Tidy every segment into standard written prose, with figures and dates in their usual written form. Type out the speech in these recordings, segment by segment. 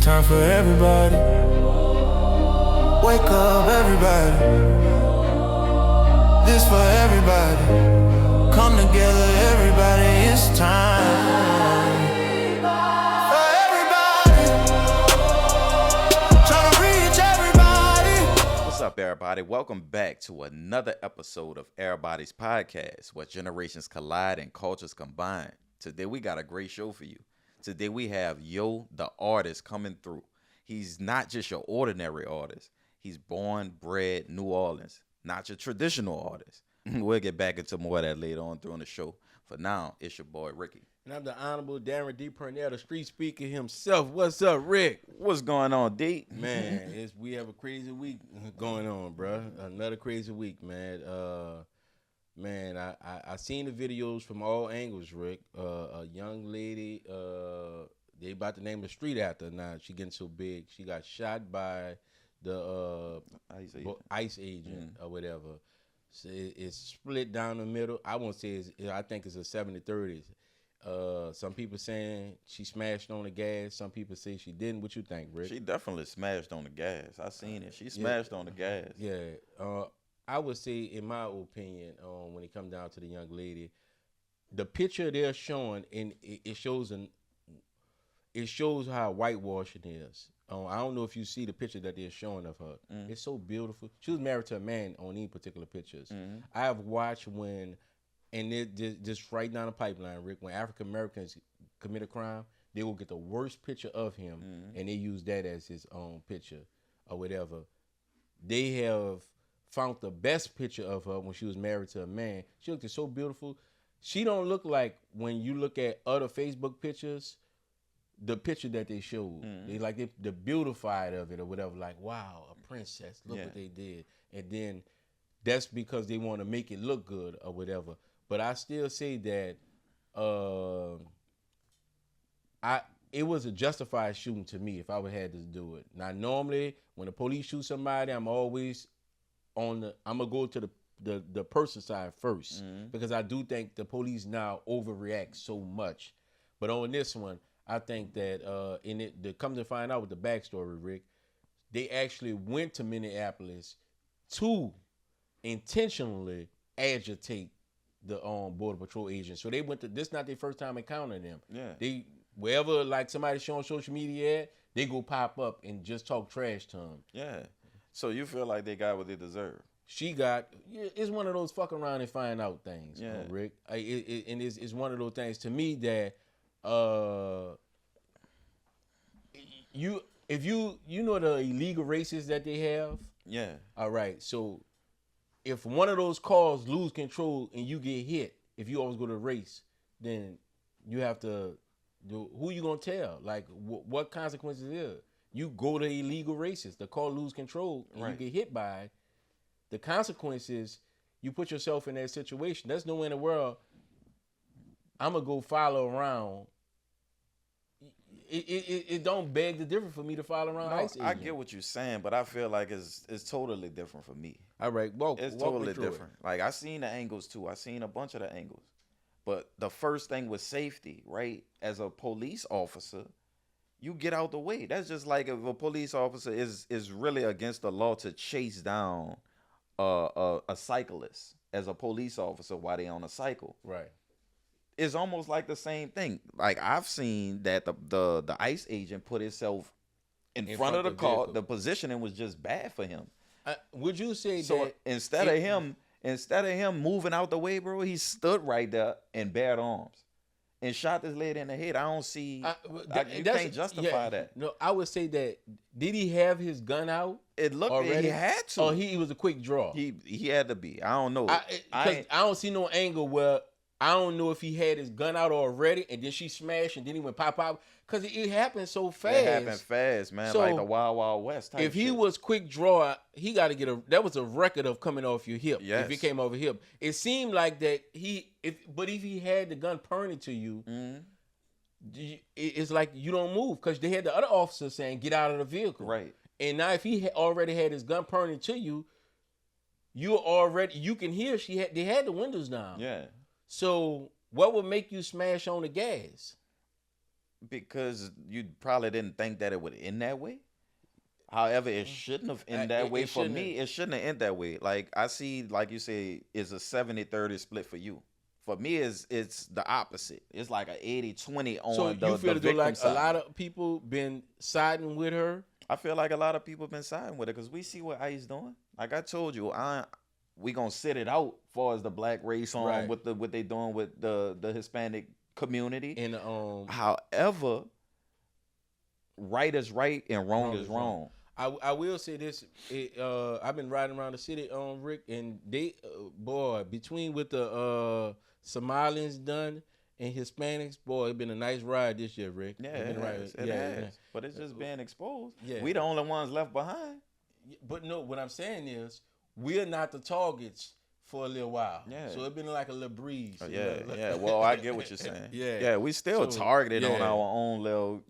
time for everybody. Wake up, everybody. This for everybody. Come together, everybody. It's time for everybody. Trying to reach everybody. What's up, everybody? Welcome back to another episode of EraBody's podcast, where generations collide and cultures combine. Today we got a great show for you. Today we have Yo, the artist, coming through. He's not just your ordinary artist. He's born, bred, New Orleans. Not your traditional artist. We'll get back into more of that later on during the show. For now, it's your boy, Ricky. And I'm the Honorable Darren D. Purnell, the street speaker himself. What's up, Rick? What's going on, D? Man, we have a crazy week going on, bro. Another crazy week, man. Man, I seen the videos from all angles, Rick. A young lady, they about to name the street after her now. She getting so big. She got shot by the ICE agent or whatever. So it's split down the middle. I won't say I think it's a 70-30. Some people saying she smashed on the gas. Some people say she didn't. What you think, Rick? She definitely smashed on the gas. I seen it. She smashed on the gas. Yeah. I would say, in my opinion, when it comes down to the young lady, the picture they're showing, and it shows how whitewashing is. I don't know if you see the picture that they're showing of her. It's so beautiful. She was married to a man on these particular pictures. I have watched when, and it just right down the pipeline, Rick, when African Americans commit a crime, they will get the worst picture of him, and they use that as his own picture or whatever. They have found the best picture of her when she was married to a man. She looked so beautiful. She don't look like, when you look at other Facebook pictures, the picture that they showed. They the beautified of it or whatever. Like, wow, a princess. Look what they did. And then that's because they want to make it look good or whatever. But I still say that it was a justified shooting to me if I would have had to do it. Now, normally when the police shoot somebody, I'm always I'm gonna go to the person side first, because I do think the police now overreact so much. But on this one, I think that to come to find out with the backstory, Rick, they actually went to Minneapolis to intentionally agitate the Border Patrol agents. So they went to, this not their first time encountering them. Yeah. They, wherever like somebody showing social media at, they go pop up and just talk trash to them. Yeah. So you feel like they got what they deserve? She got, it's one of those fuck around and find out things, Rick. And it's one of those things to me that if you know the illegal races that they have? Yeah. All right. So if one of those cars lose control and you get hit, if you always go to the race, then you have to who you gonna tell? Like what consequences is? You go to illegal races, the car lose control and you get hit by it. The consequences, you put yourself in that situation. There's no way in the world I'm gonna go follow around. It don't beg the difference for me to follow around ICE agent. I get what you're saying, but I feel like it's totally different for me. All right, it's totally different. Like, I seen the angles too. I seen a bunch of the angles. But the first thing was safety, right? As a police officer, you get out the way. That's just like if a police officer is really against the law to chase down a cyclist as a police officer while they on a cycle. Right. It's almost like the same thing. Like, I've seen that the ICE agent put himself in front of the car. Vehicle. The positioning was just bad for him. Would you say so that instead of him moving out the way, bro, he stood right there and bared arms and shot this lady in the head? I don't see. You can't justify that. No, I would say that. Did he have his gun out? It looked like he had to. Or he was a quick draw. He had to be. I don't know. I don't see no angle where. I don't know if he had his gun out already and then she smashed and then he went pop. Because it happened so fast. It happened fast, man. So like the Wild Wild West type if he was quick draw, he got to get that was a record of coming off your hip. Yes. If he came off your hip. It seemed like that but if he had the gun pointed to you, it's like you don't move. Because they had the other officer saying, get out of the vehicle. Right. And now if he already had his gun pointed to you, you can hear they had the windows down. Yeah. So what would make you smash on the gas? because you probably didn't think that it would end that way. However, it shouldn't have ended that way for me. It shouldn't have ended that way. Like I see, like you say, is a 70-30 split for you. For me, it's the opposite. It's like an 80-20 on So the you feel the as though victim like side. a lot of people been siding with her? I feel like a lot of people been siding with it because we see what ICE doing. Like I told you, we gonna sit it out far as the black race on Right. with what they doing with the Hispanic community. And However, right is right and wrong is wrong. I will say this. I've been riding around the city, Rick, and they, boy, between with the Somalians done and Hispanics, boy, it's been a nice ride this year, Rick. Yeah, It's been it has. But it's just being exposed. Yeah. We the only ones left behind. But no, what I'm saying is, we're not the targets for a little while. Yeah. So it's been like a little breeze. Yeah. Well, I get what you're saying. Yeah. We still So, targeted on yeah. our own little,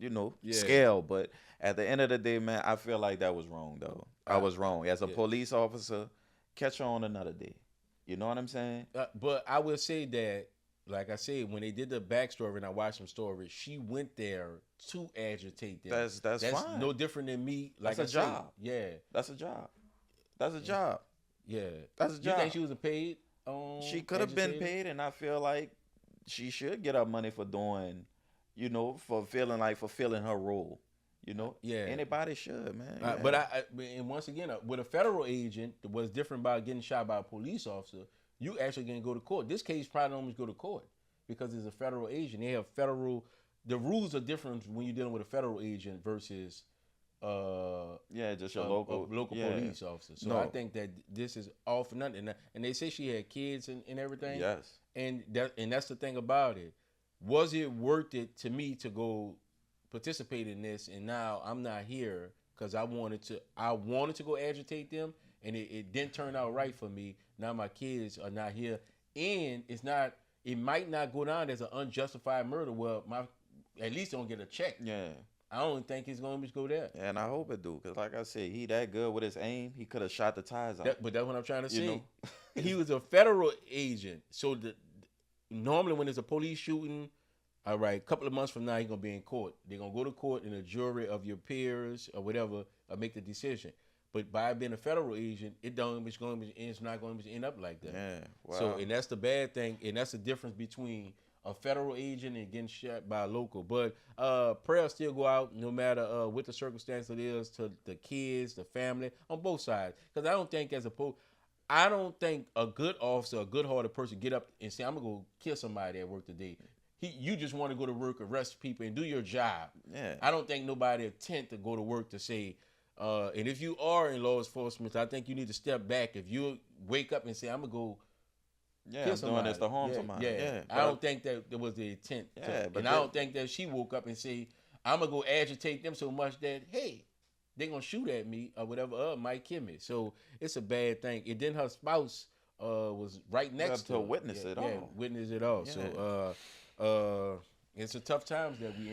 scale. But at the end of the day, man, I feel like that was wrong, though. I was wrong. As a police officer, catch her on another day. You know what I'm saying? But I will say that, like I said, when they did the backstory and I watched some stories, she went there to agitate them. That's fine. No different than me. Like That's a job. Yeah. That's a job. That's a job. Yeah. That's a job. You think she was paid? She could have been paid, and I feel like she should get her money for doing, for fulfilling her role. Yeah. Anybody should, man. Yeah. But and once again, with a federal agent, what's different about getting shot by a police officer, you actually can go to court. This case probably don't almost go to court because it's a federal agent. They have the rules are different when you're dealing with a federal agent versus just your local police officer. So I think that this is all for nothing. And they say she had kids and everything. Yes. And that's the thing about it. Was it worth it to me to go participate in this? And now I'm not here because I wanted to go agitate them, and it didn't turn out right for me. Now my kids are not here, and it might not go down as an unjustified murder. Well, at least don't get a check. Yeah. I don't think it's going to go there. And I hope it do, because like I said, he that good with his aim, he could have shot the tires out. But that's what I'm trying to say. know? He was a federal agent. So normally when there's a police shooting, all right, a couple of months from now, he's going to be in court. They're going to go to court, and a jury of your peers or whatever make the decision. But by being a federal agent, it's not going to end up like that. Yeah. Wow. So, and that's the bad thing, and that's the difference between a federal agent and getting shot by a local. But prayers still go out no matter what the circumstance it is to the kids, the family, on both sides. Because I don't think a good officer, a good-hearted person get up and say, I'm going to go kill somebody at work today. You just want to go to work, arrest people, and do your job. Yeah. I don't think nobody attempt to go to work to say, and if you are in law enforcement, I think you need to step back. If you wake up and say, I'm going to go kill somebody. Doing this to harm somebody. Yeah. I don't think that there was the intent. I don't think that she woke up and say, I'm going to go agitate them so much that, hey, they're going to shoot at me or whatever, might kill me. So it's a bad thing. And then her spouse was right next to her. Witness it all. Yeah, witness it all. Yeah. So it's a tough times that we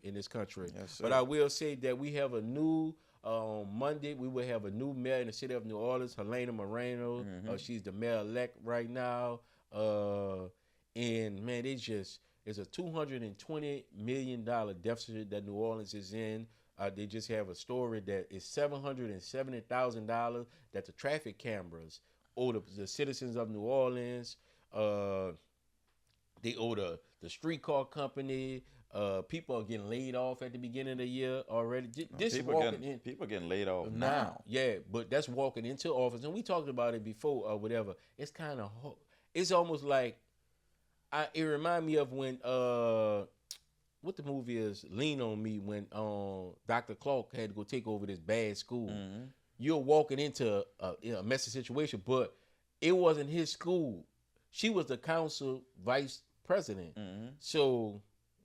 in this country. Yes, sir. But I will say that we have a new Monday. We will have a new mayor in the city of New Orleans, Helena Moreno. She's the mayor-elect right now. And man, it's a $220 million deficit that New Orleans is in. They just have a story that is $770,000 that the traffic cameras owe the citizens of New Orleans. They owe the streetcar company. People are getting laid off at the beginning of the year already. People getting laid off now. Yeah, but that's walking into office. And we talked about it before or whatever. It's kind of, it's almost like, it reminds me of when, what the movie is, Lean on Me, when Dr. Clark had to go take over this bad school. You're walking into a messy situation, but it wasn't his school. She was the council vice president. So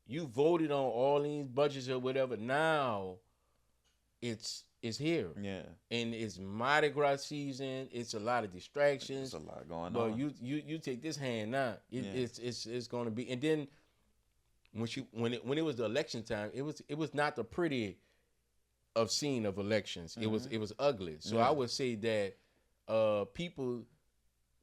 you voted on all these budgets or whatever. Now it's here. Yeah. And it's Mardi Gras season. It's a lot of distractions. There's a lot going but on. You take this hand now. It's going to be. And then when it was the election time, it was not the pretty of scene of elections. It was ugly. So I would say that people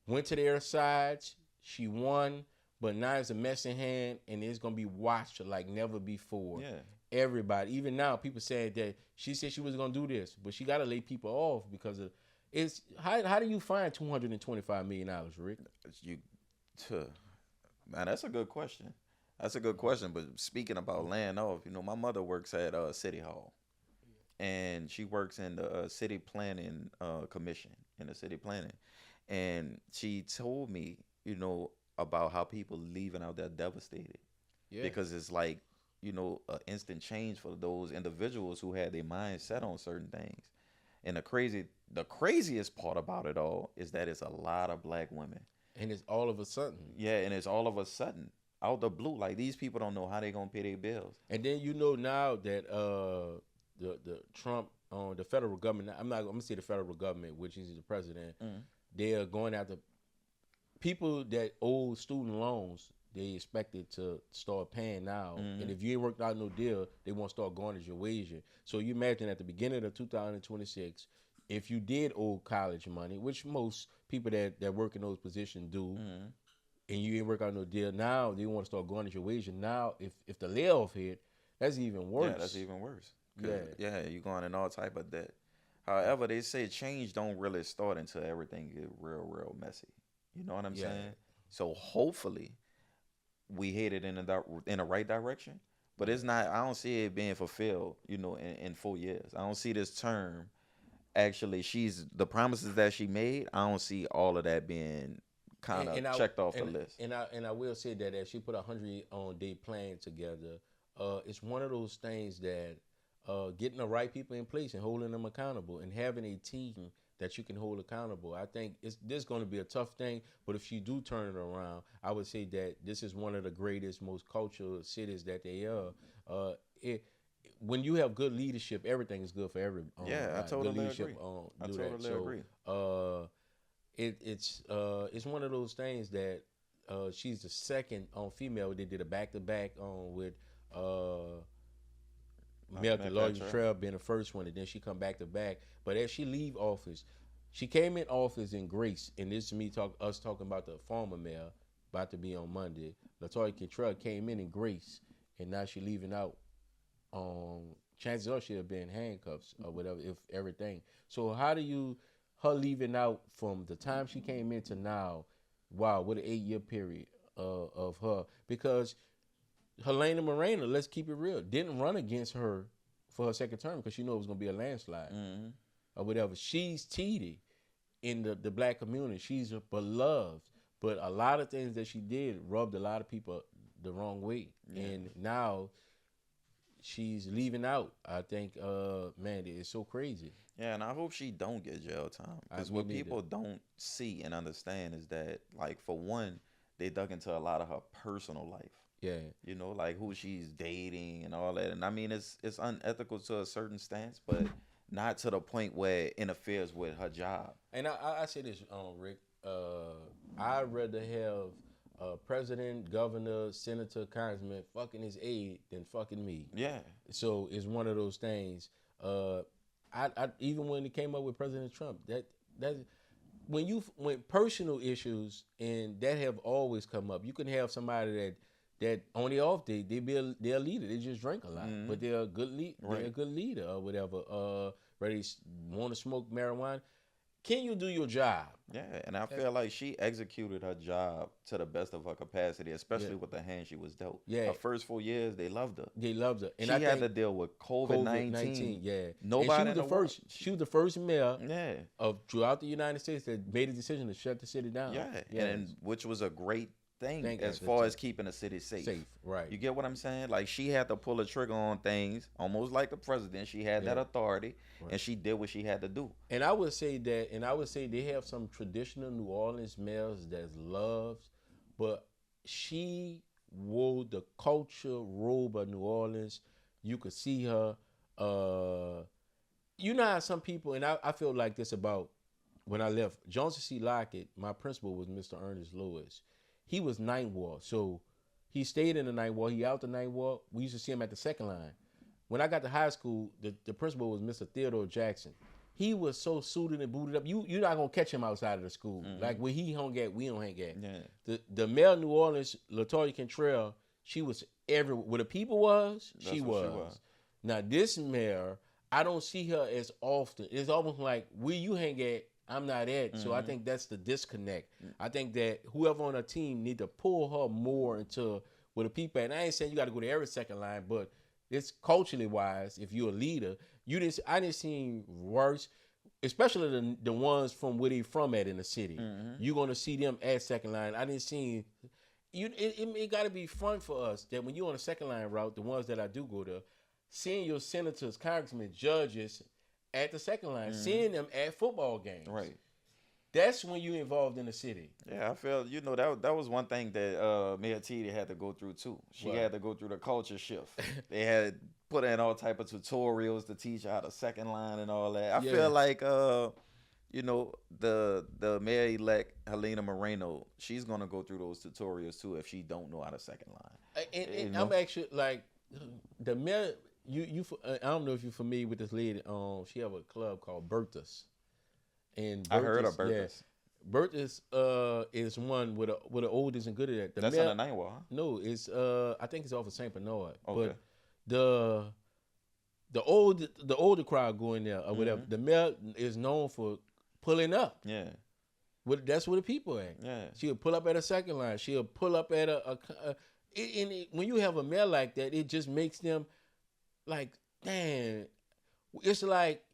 went to their sides. She won, but now it's a mess in hand, and it's gonna be watched like never before. Yeah. Everybody, even now, people saying that she said she was gonna do this, but she gotta lay people off because of it's. How do you find $225 million, Rick? You, man, that's a good question. That's a good question. But speaking about laying off, my mother works at City Hall, and she works in the city planning commission in the city planning, and she told me, about how people leaving out there devastated, because it's like, an instant change for those individuals who had their mind set on certain things. And the craziest part about it all is that it's a lot of black women. And it's all of a sudden. Yeah, and it's all of a sudden out the blue. Like, these people don't know how they're gonna pay their bills. And then now that the Trump the federal government, I'm gonna say the federal government, which is the president, they are going after people that owe student loans. They expected to start paying now, and if you ain't worked out no deal, they won't start garnish your wages. So you imagine at the beginning of 2026, if you did owe college money, which most people that work in those positions do, and you ain't work out no deal, now they want to start garnish your wages. Now, if the layoff hit, that's even worse. Yeah, that's even worse. Yeah, you're going in all type of debt. However, they say change don't really start until everything get real messy. You know what I'm saying? So hopefully we headed in the right direction, but it's not. I don't see it being fulfilled, in 4 years. I don't see this term. Actually, the promises that she made, I don't see all of that being kind of checked off the list. And I will say that as she put a 100-day plan together, it's one of those things that getting the right people in place and holding them accountable and having a team that you can hold accountable. I think this is going to be a tough thing, but if you do turn it around, I would say that this is one of the greatest, most cultural cities that they are. When you have good leadership, everything is good for everyone. I totally agree. I totally agree. It's one of those things that she's the second female. They did a back-to-back with Malcolm Gladwell being the first one, and then she come back-to-back. But as she leave office, she came in office in grace, and this is me talking about the former mayor about to be on Monday. LaToya Cantrell came in grace, and now she leaving out. Chances are she'll be in handcuffs or whatever, if everything. So how do her leaving out from the time she came in to now? Wow, what an 8-year period of her, because Helena Moreno, let's keep it real, didn't run against her for her second term because she knew it was going to be a landslide or whatever. She's teeted in the black community. She's beloved, but a lot of things that she did rubbed a lot of people the wrong way. Yeah. And now she's leaving out. I think, man, it's so crazy. Yeah, and I hope she don't get jail time. Because what people don't see and understand is that, like, for one, they dug into a lot of her personal life. Yeah. Like who she's dating and all that. And I mean, it's unethical to a certain stance, but not to the point where it interferes with her job. And I say this, Rick. I'd rather have president, governor, senator, congressman fucking his aide than fucking me. Yeah. So it's one of those things. I even when it came up with President Trump, that when personal issues, and that have always come up, you can have somebody that on the off day they're a leader. They just drink a lot, but they're a good They're a good leader or whatever. Ready want to smoke marijuana. Can you do your job? Yeah, and I feel like she executed her job to the best of her capacity, especially with the hand she was dealt. Yeah. Her first 4 years, they loved her. And she had to deal with COVID-19. Yeah. Nobody she was the first mayor throughout the United States that made a decision to shut the city down. Yeah. And which was a great thing as far as keeping the city safe. Right. You get what I'm saying? Like, she had to pull a trigger on things, almost like the president. She had that authority, and she did what she had to do. And I would say they have some traditional New Orleans mayors that's loved, but she wore the culture robe of New Orleans. You could see her. You know how some people, and I feel like this about when I left Johnson C. Lockett, my principal was Mr. Ernest Lewis. He was Ninth Ward, so he stayed in the Ninth Ward. He out the Ninth Ward. We used to see him at the second line. When I got to high school, the principal was Mr. Theodore Jackson. he was so suited and booted up. You're not gonna catch him outside of the school. Like when he hung at, we don't hang at. Yeah. The male New Orleans, Latoya Cantrell, she was everywhere. Where the people was, That's she what was. Now this mayor, I don't see her as often. It's almost like where you hang at, I'm not at. So I think that's the disconnect. I think that whoever on her team need to pull her more into where the people at. And I ain't saying you got to go to every second line, but it's culturally wise. If you're a leader, I didn't see worse, especially the ones from where they from at in the city. You're gonna see them at second line. I didn't see you. It got to be fun for us that when you're on the second line route, the ones that I do go to, seeing your senators, congressmen, judges at the second line, seeing them at football games. Right. That's when you involved in the city. Yeah, I feel that was one thing that Mayor T had to go through too. She had to go through the culture shift. They had put in all type of tutorials to teach how to second line and all that. I feel like the mayor elect Helena Moreno, she's gonna go through those tutorials too if she don't know how to second line. And I'm actually like the mayor. I don't know if you're familiar with this lady. She have a club called Bertha's. And I heard of Bertha's. Yeah, Bertha's is one with the oldest and good at that. That's in the Ninth Ward, huh? No, it's I think it's off of St. Bernard. Okay. But the older crowd go in there or whatever. The mayor is known for pulling up. Yeah. That's where the people at. Yeah. She'll pull up at a second line. She'll pull up at when you have a mayor like that, it just makes them like, man, it's like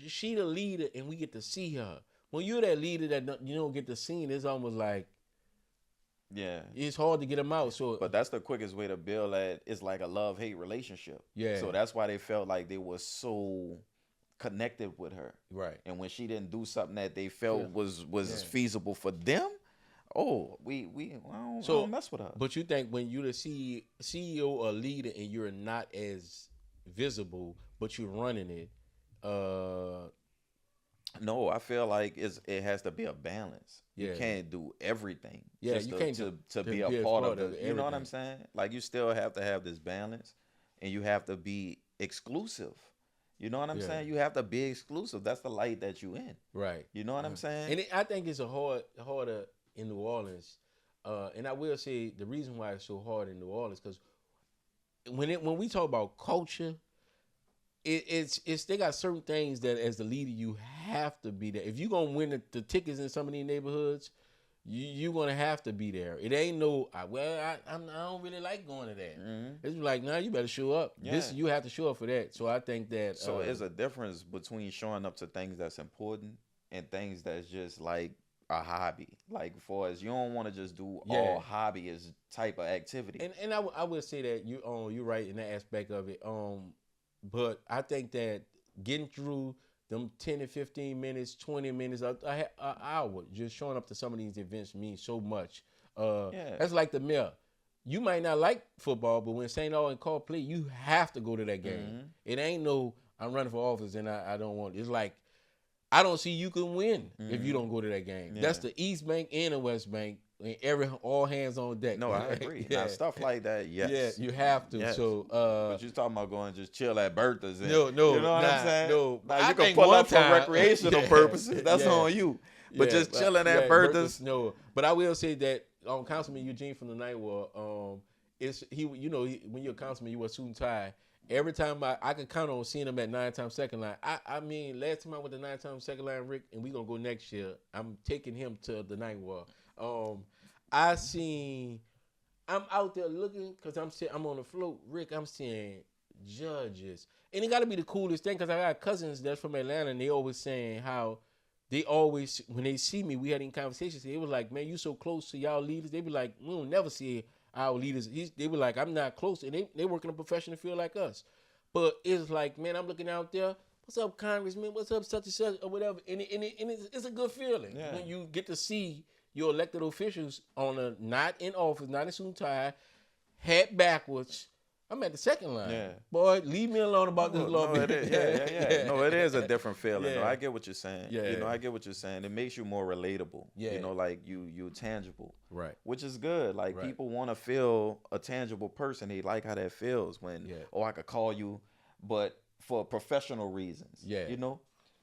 she the leader and we get to see her. When you're that leader that you don't get to see, it's almost like, yeah, it's hard to get them out. So, but that's the quickest way to build that. It's like a love-hate relationship. Yeah. So that's why they felt like they were so connected with her. Right. And when she didn't do something that they felt was feasible for them, I don't mess with her. But you think when you're the CEO or leader and you're not as visible, but you're running it, no, I feel like it has to be a balance. Yeah. You can't do everything. Yeah, just you can't to be a part of it. You know what I'm saying? Like you still have to have this balance, and you have to be exclusive. You know what I'm saying? You have to be exclusive. That's the light that you in. Right. You know what I'm saying? And I think it's harder in New Orleans. And I will say the reason why it's so hard in New Orleans because when we talk about culture, it's they got certain things that as the leader you have to be there. If you're gonna win the tickets in some of these neighborhoods, you're gonna have to be there. It ain't no I don't really like going to that. It's like you better show up. Yeah. You have to show up for that. So I think that so there's a difference between showing up to things that's important and things that's just like a hobby. Like for us, you don't want to just do all hobbyist type of activity. And I would say that you're right in that aspect of it. But I think that getting through them 10 to 15 minutes, 20 minutes, an hour, just showing up to some of these events means so much. That's like the mayor. You might not like football, but when St. Augustine call play, you have to go to that game. It ain't no, I'm running for office and I don't want it. It's like, I don't see you can win if you don't go to that game. Yeah. That's the East Bank and the West Bank. And all hands on deck. No, I agree. Now, stuff like that, yes. Yeah, you have to. Yes. So, but you're talking about going just chill at Bertha's. No, you know what I'm saying? No, now, you can pull up for recreational purposes. That's on you. But just chilling at Bertha's. No, but I will say that Councilman Eugene from the Ninth Ward, when you're a councilman, you wear suit and tie. Every time I can count on seeing him at 9-time second line. I mean, last time I went to 9-time second line, Rick, and we gonna go next year. I'm taking him to the Ninth Ward. I'm out there looking because I'm on the float, Rick. I'm seeing judges, and it got to be the coolest thing because I got cousins that's from Atlanta, and they always saying how they always when they see me, we had in conversations. They was like, "Man, you so close to y'all leaders." They be like, "We don't never see our leaders." They were like, "I'm not close," and they work in a professional field like us. But it's like, man, I'm looking out there. What's up, Congressman? What's up, such and such, or whatever? And it's a good feeling when you get to see your elected officials not in office, not in suit and tie, hat backwards. I'm at the second line. Yeah. Boy, leave me alone about this law. No, it is. Yeah. No, it is a different feeling. Yeah. No, I get what you're saying. Yeah. I get what you're saying. It makes you more relatable. Yeah. Like you tangible. Right. Which is good. Like people want to feel a tangible person. They like how that feels when, I could call you, but for professional reasons. Yeah.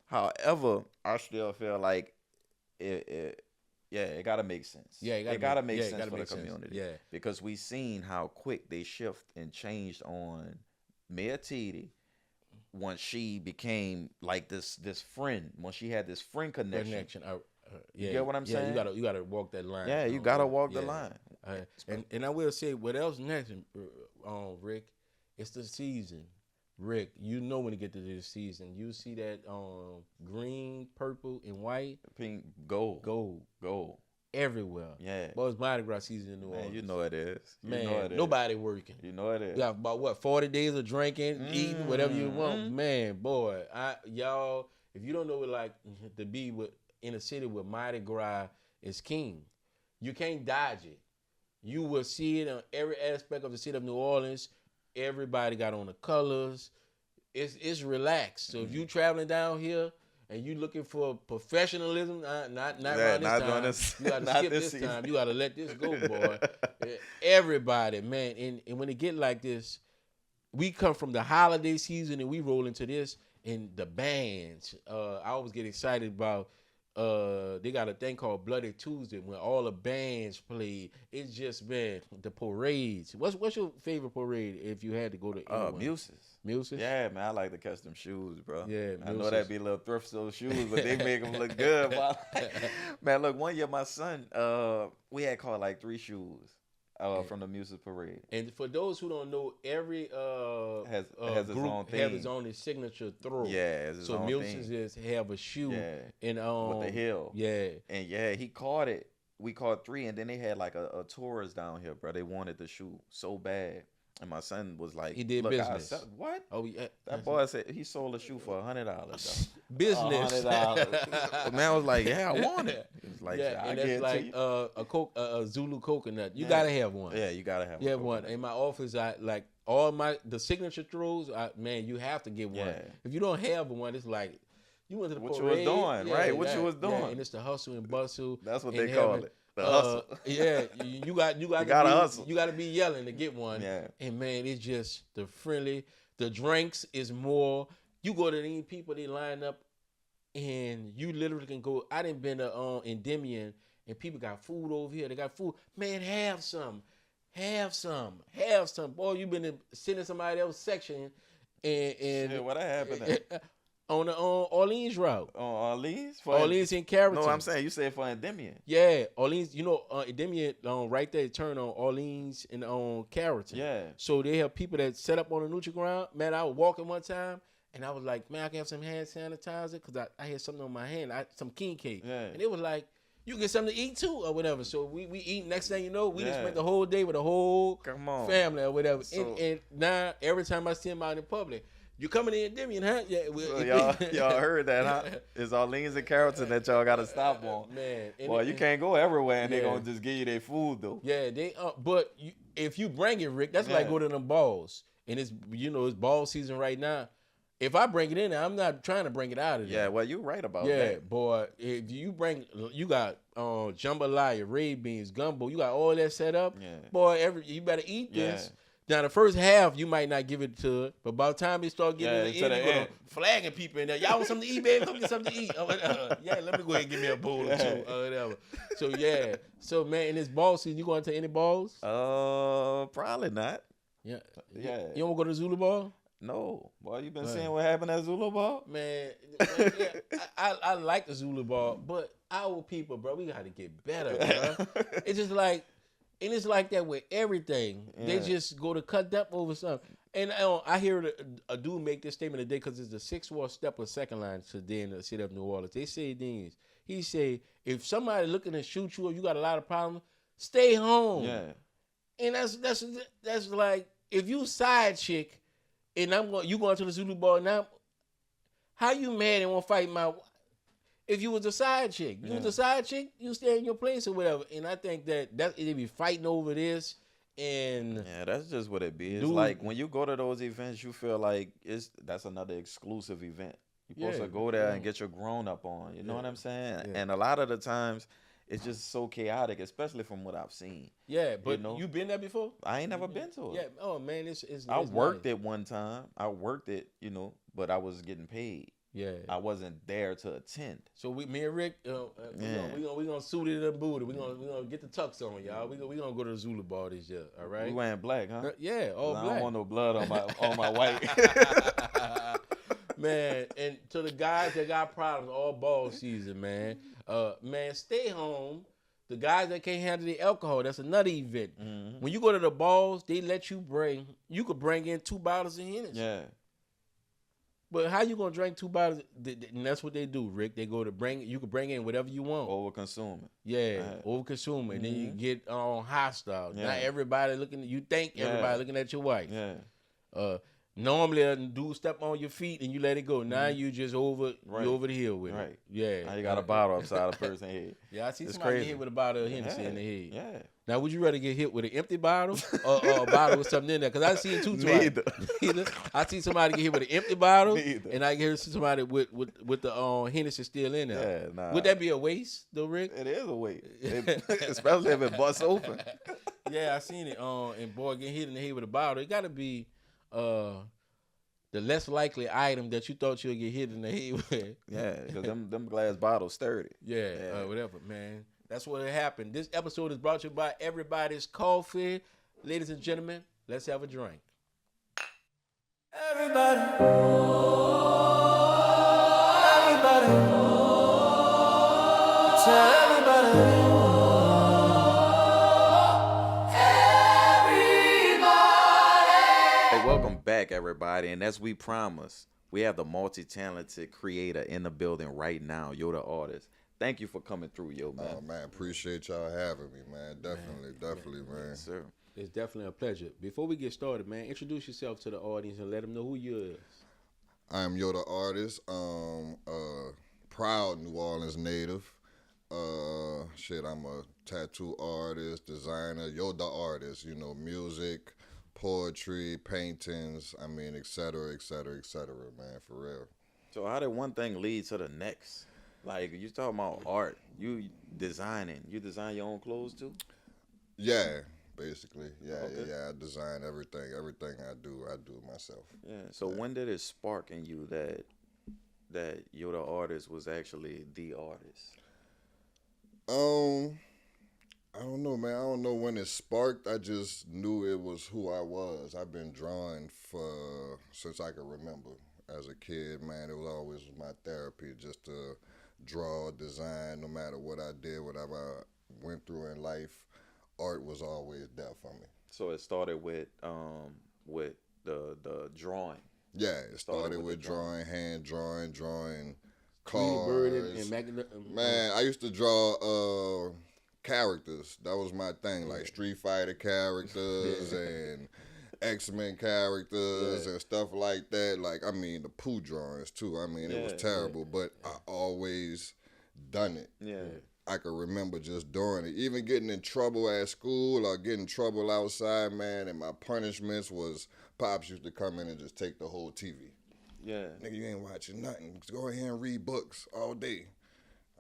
However, I still feel like it gotta make sense. Yeah, it gotta make sense gotta for the make sense. community. Yeah. Because we seen how quick they shift and changed on Mayor Titi once she became like this friend. Once she had this friend connection. Yeah, You get what I'm saying? You gotta walk that line. Yeah, you gotta walk the line. And I will say, what else next, Rick? It's the season. Rick, you know when you get to this season, you see that green, purple, and white, Pink, gold. everywhere. Yeah. Well, it's Mardi Gras season in New Orleans. Man, you know it is. Man, nobody working. You know it is. You got about what 40 days of drinking, eating, whatever you want. Mm-hmm. Man, boy, y'all, if you don't know what like to be in a city where Mardi Gras is king, you can't dodge it. You will see it on every aspect of the city of New Orleans. Everybody got on the colors. It's relaxed. So if you traveling down here and you looking for professionalism, not around this time, you got to skip this time. You got to let this go, boy. Everybody, man. And when it get like this, we come from the holiday season and we roll into this. And the bands, I always get excited about. They got a thing called Bloody Tuesday when all the bands play. It's just been the parades. What's your favorite parade if you had to go to anyone? Muses. Yeah, man, I like to catch them shoes, bro. Yeah, I know that be little thrift store shoes, but they make them look good. Man, look, one year my son, we had caught like 3 shoes. From the Muses parade. And for those who don't know, every has its group own thing. have its own signature throw. Yeah, it's its so own Muses thing. is have a shoe and with the heel. Yeah. And yeah, he caught it. We caught 3, and then they had like a tourist down here, bro. They wanted the shoe so bad. And my son was like, he did look, business. What? Oh yeah. That boy said he sold a shoe for $100. Business. $100. Man was like, yeah, I want it. He was like, yeah, I and get that's like a Zulu coconut. You gotta have one. Yeah, you gotta have one. In my office, I like all the signature throws. Man, you have to get one. Yeah. If you don't have one, it's like you went to the what parade. You was doing, right? What you was doing. And it's the hustle and bustle. That's what they call it. The hustle. You gotta hustle. You gotta be yelling to get one. Yeah. And man, it's just the friendly. The drinks is more. You go to these people, they line up, and you literally can go. I done been to Endymion, and people got food over here. They got food. Man, have some. Boy, you been sitting in somebody else's section, and shit, what happened? On the Orleans route. On Orleans? Orleans in Carrollton. No, I'm saying you said for Endymion. Yeah, Orleans. You know, Endymion right there, turn on Orleans and on Carrollton. Yeah. So they have people that set up on the neutral ground. Man, I was walking one time, and I was like, man, I can have some hand sanitizer because I had something on my hand, some king cake. Yeah. And it was like, you get something to eat too or whatever. So we eat. Next thing you know, we just spent the whole day with the whole family or whatever. So, and now every time I see them out in public, you coming in Endymion, huh? Yeah. So y'all heard that, huh? It's Orleans and Carrollton that y'all got to stop on. Man. Boy, you can't go everywhere and they going to just give you their food, though. Yeah, but if you bring it, Rick, that's like go to them balls. And it's ball season right now. If I bring it in there, I'm not trying to bring it out of there. Yeah, well, you're right about that. Yeah, boy. If you got jambalaya, red beans, gumbo, you got all that set up. Yeah. Boy, you better eat this. Now, the first half, you might not give it to it, but by the time they start getting to the end, you're flagging people in there. Y'all want something to eat, baby? Come get something to eat. Yeah, let me go ahead and give me a bowl or two or whatever. So, yeah. So, man, in this ball season, you going to any balls? Probably not. Yeah. Yeah. You don't want to go to the Zulu ball? No. Boy, you been seeing what happened at Zulu ball? Man, I like the Zulu ball, but our people, bro, we got to get better, bro. It's just like, and it's like that with everything. Yeah. They just go to cut up over something. And I hear a dude make this statement today because it's the 6th step of second line today in the city of New Orleans. They say things. He say, if somebody looking to shoot you or you got a lot of problems, stay home. Yeah. And that's like, if you side chick and you going to the Zulu ball now, how you mad and won't fight my? If you was a side chick, you stay in your place or whatever. And I think that they be fighting over this. And yeah, that's just what it be. It's like when you go to those events, you feel like that's another exclusive event. You're supposed to go there and get your grown up on. You know what I'm saying? Yeah. And a lot of the times, it's just so chaotic, especially from what I've seen. Yeah, but you been there before? I ain't never been to it. Yeah. Oh man, it's I worked it one time. I worked it, but I was getting paid. Yeah. I wasn't there to attend. So me and Rick, we gonna suit it and boot it. We gonna get the tux on, y'all. We gonna go to the Zulu parties, yeah. All right. We wearing black, huh? Yeah, all I black. don't want no blood on my white. Man, and to the guys that got problems all ball season, man. Man, stay home. The guys that can't handle the alcohol, that's another event. Mm-hmm. When you go to the balls, they let you could bring in 2 bottles of Hennessy. Yeah. But how you gonna drink 2 bottles? And that's what they do, Rick. They go to you can bring in whatever you want. Over consuming. Yeah, over consuming. Then you get hostile. Yeah. Not everybody looking. You think everybody looking at your wife. Yeah. Normally a dude step on your feet and you let it go. Now you just you over the hill with Right. it. Yeah. Now you got a bottle upside a person's head. Yeah, I see It's somebody crazy. get hit with a bottle of Hennessy in the head. Yeah. Now, would you rather get hit with an empty bottle or a bottle with something in there? Because I seen two. Neither. I see somebody get hit with an empty bottle, Neither. and I hear somebody with the Hennessy still in there. Yeah, nah. Would that be a waste, though, Rick? It is a weight. Especially if it busts open. Yeah, I seen it. And boy, getting hit in the head with a bottle, it got to be the less likely item that you thought you'd get hit in the head with. Yeah, because them glass bottles sturdy. Yeah. Whatever, man. That's what happened. This episode is brought to you by EraBody's Coffee. Ladies and gentlemen, let's have a drink. Everybody. Everybody. Tell everybody. Hey, welcome back, everybody. And as we promised, we have the multi-talented creator in the building right now, Yo the Artist. Thank you for coming through, yo, man. Oh, man, appreciate y'all having me, man. Definitely, man. Yes, sir. It's definitely a pleasure. Before we get started, man, introduce yourself to the audience and let them know who you is. I am Yo the Artist, proud New Orleans native. I'm a tattoo artist, designer, Yo the Artist, music, poetry, paintings, et cetera, man, for real. So how did one thing lead to the next? Like, you talking about art, you designing. You design your own clothes, too? Yeah, basically. Yeah, Okay. I design everything. Everything I do myself. Yeah. So when did it spark in you that Yo the Artist was actually the artist? I don't know, man. I don't know when it sparked. I just knew it was who I was. I've been drawing since I can remember. As a kid, man, it was always my therapy just to draw, design, no matter what I did, whatever I went through in life, art was always there for me. So it started with the drawing. Yeah, it started with drawing, hand drawing Tweety Bird cards. Man, I used to draw characters. That was my thing, like Street Fighter characters and X-Men characters and stuff like that. Like, the Pooh drawings too. It was terrible, but I always done it. Yeah. I can remember just doing it. Even getting in trouble at school or getting in trouble outside, man, and my punishments was Pops used to come in and just take the whole TV. Yeah. Nigga, you ain't watching nothing. Just go ahead and read books all day.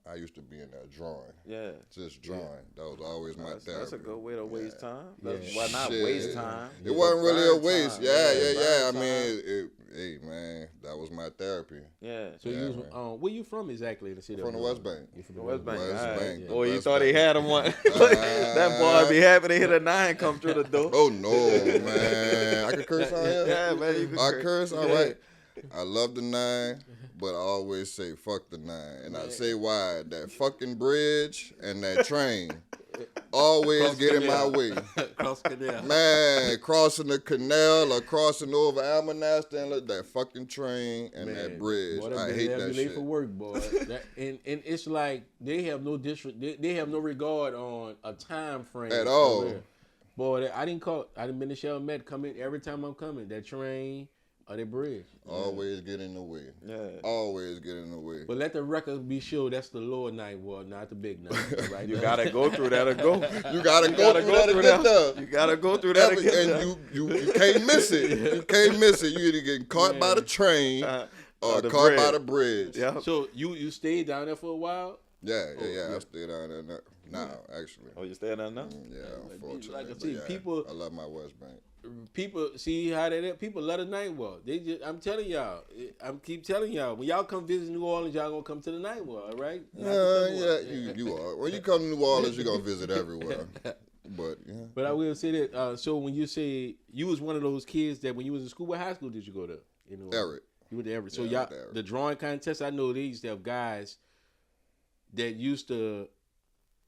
I used to be in there drawing. Yeah. Just drawing. That was always my therapy. That's a good way to waste time. That's, Yeah. Well, not Shit. waste time. It wasn't really a Burn waste. time. Yeah. Burn time. Hey, man, that was my therapy. Yeah. So Yeah, you man. where you from exactly in the city? From the West Bank. You from The West Bank. West All right. Bank, the Boy, you West thought he Bank. had him one. That boy be happy to hit a 9 come through the door. Oh, no, man. I can curse on here? Yeah, man. You can I curse? All Yeah. right. I love the 9, but I always say fuck the 9. And I say why. That fucking bridge and that train always get in my way. Cross canal. Man, crossing the canal or crossing over Almanaster and look, that fucking train and that bridge. Boy, I hate that late shit. for work, boy. And it's like they have no they have no regard on a time frame At all. somewhere. Boy, I didn't been to Chalmette coming every time I'm coming. That train or that bridge. Always get in the way. Yeah. Always get in the way. But let the record be sure that's the lower night, boy, not the big night. Right? You gotta go through that to go. You gotta go through that to get there. You gotta go through that to get there. And you can't miss it. You can't miss it. You either get caught by the train or the caught by bridge. the bridge. Yeah. So you stayed down there for a while? Yeah. I stay down there now, actually. Oh, you staying there now? Yeah, unfortunately. Like I But said, yeah, people- I love my West Bank. people see how people love the night walk. I'm telling y'all. Keep telling y'all. When y'all come visit New Orleans, y'all gonna come to the night walk, all right? You are. When you come to New Orleans, you're gonna visit everywhere. But yeah. But I will say that. So when you say you was one of those kids that when you was in school, what high school did you go to? In New Orleans? Everett. You went to Everett. So Yeah, I y'all, went to Everett. the drawing contest. I know they used to have guys that used to.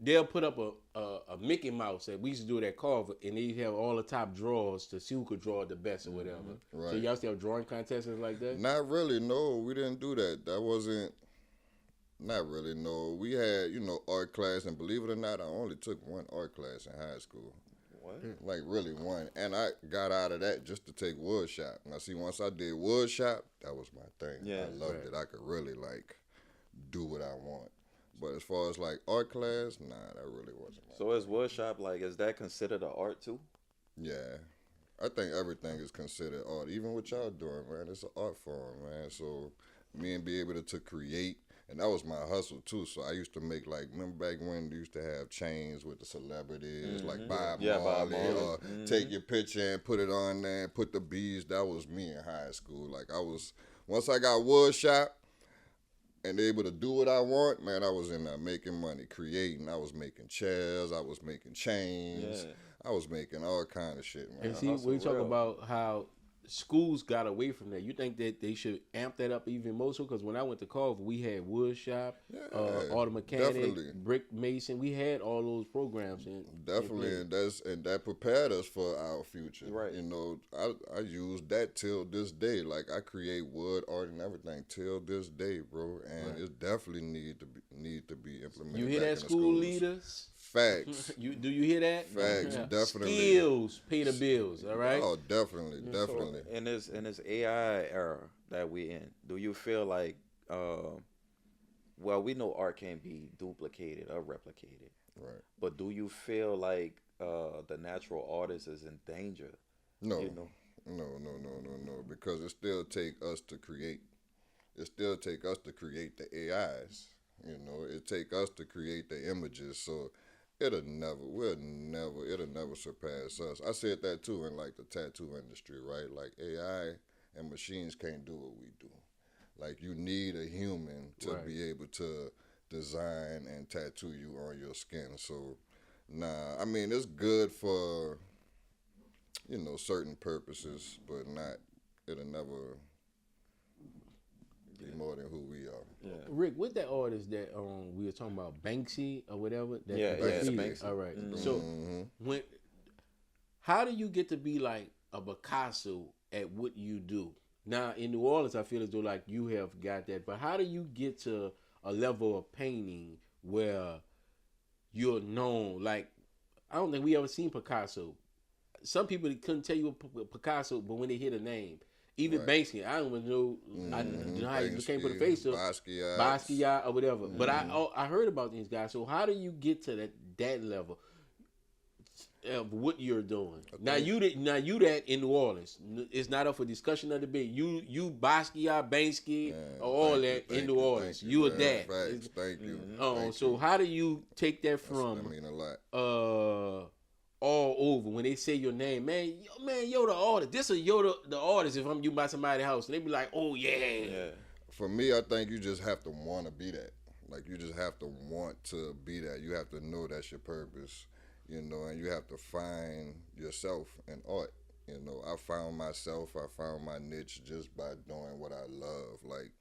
They'll put up a Mickey Mouse that we used to do it at Carver, and they have all the top drawers to see who could draw the best or whatever. Right. So y'all still have drawing contests like that? Not really. No, we didn't do that. That wasn't. Not really. No, we had art class, and believe it or not, I only took one art class in high school. What? Like really one, and I got out of that just to take wood shop. Now see, once I did wood shop, that was my thing. Yeah, I loved it. I could really do what I want. But as far as like art class, nah, that really wasn't. So is woodshop is that considered an art too? Yeah, I think everything is considered art. Even what y'all doing, man, it's an art form, man. So me and be able to create, and that was my hustle too. So I used to make remember back when they used to have chains with the celebrities, like Bob Marley, or take your picture and put it on there and put the beads. That was me in high school. Once I got wood shop and able to do what I want, man, I was in there making money, creating. I was making chairs, I was making chains, I was making all kind of shit, man. And see, when you talk about how schools got away from that, you think that they should amp that up even more so? Because when I went to Carver, we had wood shop, auto mechanic, definitely. brick mason. We had all those programs. Definitely, and that prepared us for our future. Right. I use that till this day. Like I create wood art and everything till this day, bro. And it definitely need to be implemented. You hear back that, in the school schools. leaders? Facts. Do you hear that? Facts, definitely. Skills pay the bills. All right. Oh, definitely. So in this AI era that we in, do you feel like well, we know art can't be duplicated or replicated. Right. But do you feel like the natural artist is in danger? No. You know? No. Because it still take us to create. It still take us to create the AIs. It take us to create the images. So it'll never surpass us. I said that too in the tattoo industry, right? Like AI and machines can't do what we do. Like you need a human to be able to design and tattoo you on your skin. So nah, I mean it's good for certain purposes, but it'll never be more than who we are. Yeah. Rick, what that artist that we were talking about, Banksy or whatever? Banksy. All right. So how do you get to be like a Picasso at what you do? Now in New Orleans, I feel as though like you have got that, but how do you get to a level of painting where you're known? Like I don't think we ever seen Picasso. Some people couldn't tell you Picasso, but when they hear the name. Even Banksy, I don't even know. I don't know how he can't put a face to Basquiat or whatever. But I heard about these guys. So how do you get to that level of what you're doing? Now you that in New Orleans. It's not up for discussion or debate. You Basquiat, Banksy, all that in New Orleans. You are that. Facts. Thank you. So how do you take that from? That mean a lot. All over when they say your name, man, you're the artist. This is you're the artist. If I'm you by somebody's house, and they be like, oh yeah. For me, I think you just have to want to be that. Like you just have to want to be that. You have to know that's your purpose, and you have to find yourself in art. I found myself. I found my niche just by doing what I love. Like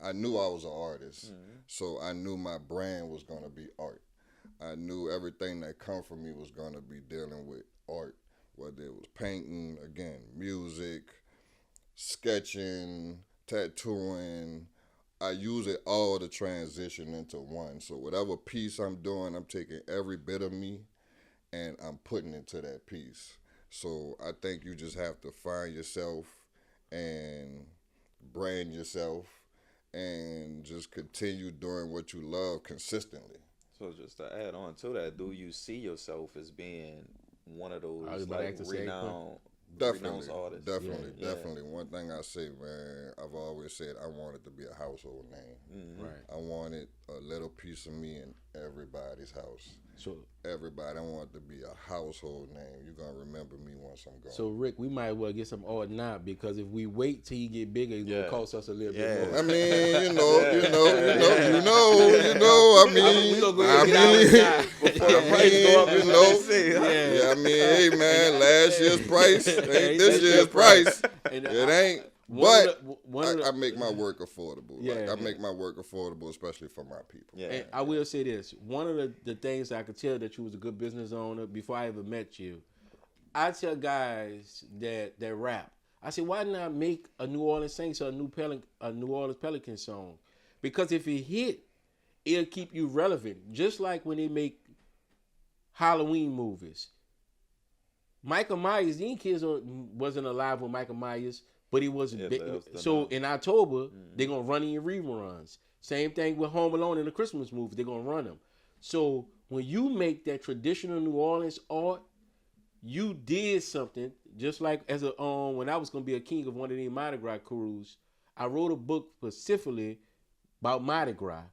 I knew I was an artist, so I knew my brand was gonna be art. I knew everything that come from me was going to be dealing with art, whether it was painting, again, music, sketching, tattooing. I use it all to transition into one. So whatever piece I'm doing, I'm taking every bit of me and I'm putting it to that piece. So I think you just have to find yourself and brand yourself and just continue doing what you love consistently. So just to add on to that, do you see yourself as being one of those renowned artists? Definitely. One thing I say, man, I've always said I wanted to be a household name. Right. I wanted a little piece of me in everybody's house. So, Everybody. I want it to be a household name. You're gonna remember me once I'm gone. so Rick, we might as well get some odd now because if we wait till you get bigger, it's gonna cost us a little bit more. I mean, you know. I mean, we gonna go ahead and get ours now. Before the price go up, you know. Yeah. Yeah, I mean, hey man, last year's price ain't this year's price. And It ain't. one But of the- I make my work affordable. Yeah, Like, I yeah. make my work affordable, especially for my people. Yeah. And I will say this: one of the things I could tell that you was a good business owner before I ever met you. I tell guys that rap. I say, why not make a New Orleans Saints or a New Orleans Pelican song? Because if it hit, it'll keep you relevant. Just like when they make Halloween movies. Michael Myers, these kids wasn't alive with Michael Myers, but he wasn't. Yeah, big. that was the So name. in October, they're gonna run in reruns. Same thing with Home Alone in the Christmas movie. They're gonna run them. So when you make that traditional New Orleans art, you did something. Just like as a when I was gonna be a king of one of these Mardi Gras crews, I wrote a book specifically about Mardi Gras.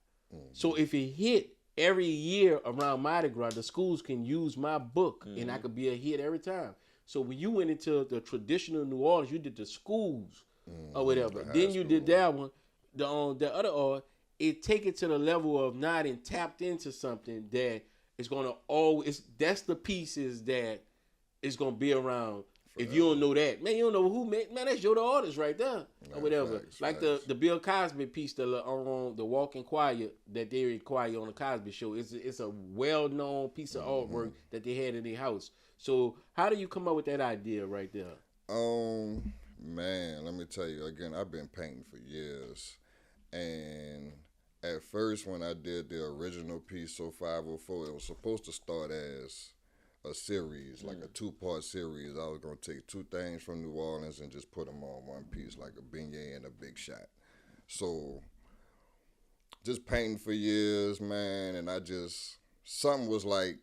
So if it hit every year around Mardi Gras, the schools can use my book, and I could be a hit every time. So when you went into the traditional New Orleans, you did the schools or whatever. Then you did that one. The other art, it take it to the level of not and tapped into something that is gonna always. That's the pieces that is gonna be around. If you don't know that, man, you don't know who man. That's Joe the artist right there, or whatever. Facts. The Bill Cosby piece, the Walking Quiet that they require on the Cosby Show. It's a well known piece of artwork that they had in their house. So how do you come up with that idea right there? Man, let me tell you again. I've been painting for years, and at first when I did the original piece, So 504, it was supposed to start as a series, like a 2-part series. I was gonna take 2 things from New Orleans and just put them on one piece, like a beignet and a big shot. So just painting for years, man, and something was like,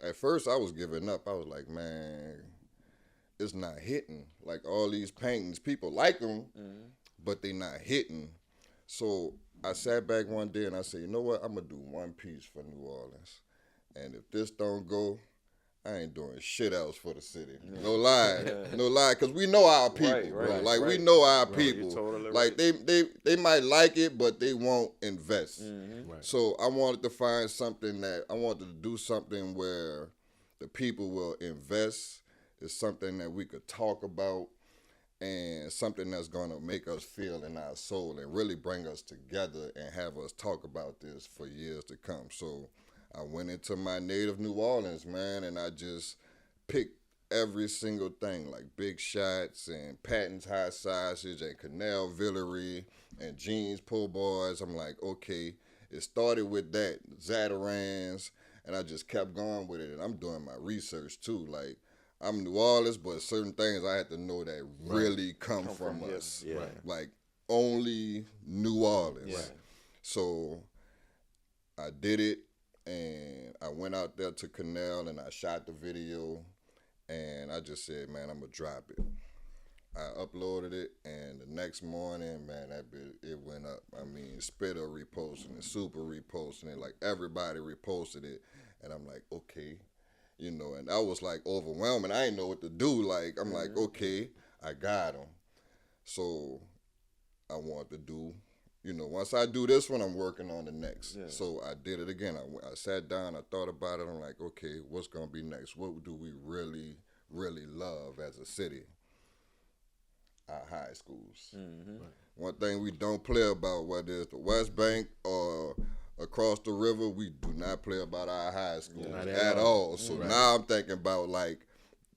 at first I was giving up. I was like, man, it's not hitting. Like all these paintings, people like them, but they not hitting. So I sat back one day and I said, you know what? I'm gonna do one piece for New Orleans, and if this don't go, I ain't doing shit else for the city. No lie, no lie, because we know our people, bro. Like we know our people. totally like they might like it, but they won't invest. Right. So I wanted to find something I wanted to do something where the people will invest. It's something that we could talk about, and something that's gonna make us feel in our soul and really bring us together and have us talk about this for years to come. So I went into my native New Orleans, man, and I just picked every single thing, like Big Shots and Patton's Hot Sausage and Canal Villery and Jeans Po' Boys. I'm like, okay, it started with that, Zatarans, and I just kept going with it. And I'm doing my research too. Like, I'm New Orleans, but certain things I had to know that really come from here. us. Yeah. Like, only New Orleans. Right. So I did it. And I went out there to Canal and I shot the video, and I just said, man, I'm gonna drop it. I uploaded it, and the next morning, man, it went up. I mean, Spitter reposting it, Super reposting it, like everybody reposted it, and I'm like, okay, and that was like overwhelming. I didn't know what to do. Like, I'm like, okay, I got them. So I wanted to do. Once I do this one, I'm working on the next. Yeah. So I did it again. I sat down, I thought about it. I'm like, okay, what's going to be next? What do we really, really love as a city? Our high schools. Right. One thing we don't play about, whether it's the West Bank or across the river, we do not play about our high schools at all. So now I'm thinking about, like,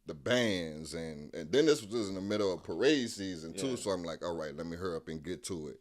the bands. And then this was in the middle of parade season, too. So I'm like, all right, let me hurry up and get to it.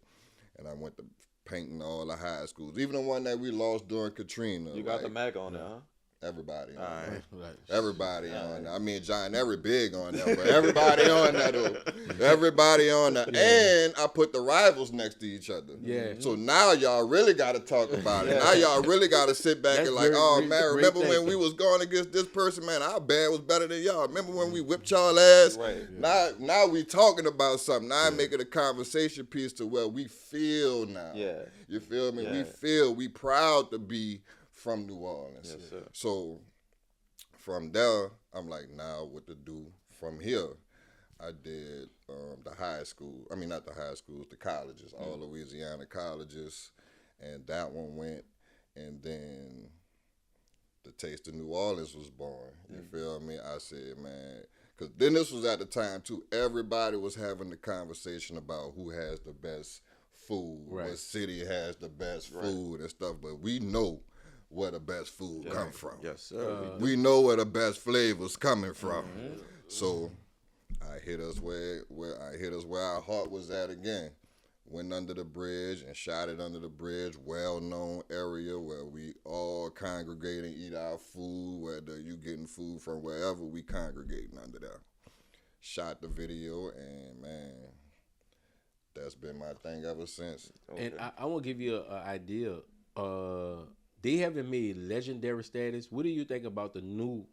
And I went to painting all the high schools, even the one that we lost during Katrina. You got the Mac on there, huh? Everybody on right. there. Everybody on there. I mean, John Every big on there, but everybody on there, though. Everybody on there. Yeah. And I put the rivals next to each other. Yeah. So now y'all really got to talk about it. Now y'all really got to sit back and like, man, remember when we was going against this person, man, our band was better than y'all. Remember when we whipped y'all ass? Right. Now we talking about something. Now I make it a conversation piece to where we feel now. Yeah. You feel me? Yeah. We proud to be from New Orleans. Yes, sir. So from there, I'm like, now what to do from here? I did the high school. I mean, not the high schools, the colleges, all Louisiana colleges, and that one went. And then the Taste of New Orleans was born. You feel me? I said, man, because then this was at the time too. Everybody was having the conversation about who has the best food, what city has the best food and stuff. But we know where the best food come from. Yes, sir. We know where the best flavors coming from. So I hit us where our heart was at again. Went under the bridge and shot it under the bridge, well-known area where we all congregate and eat our food, whether you getting food from wherever, we congregating under there. Shot the video, and man, that's been my thing ever since. And I want to give you an idea. They haven't made legendary status. What do you think about the new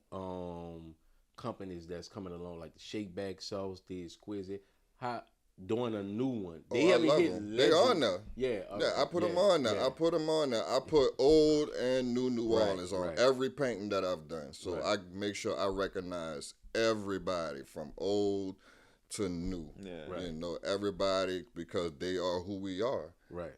companies that's coming along, like the Shake Bag Sauce, the Exquisite? How doing a new one? They haven't hit legend. They on there. Yeah, I put them on there. I put them on there. I put old and new Orleans on every painting that I've done. So I make sure I recognize everybody from old to new. Yeah. You know, everybody, because they are who we are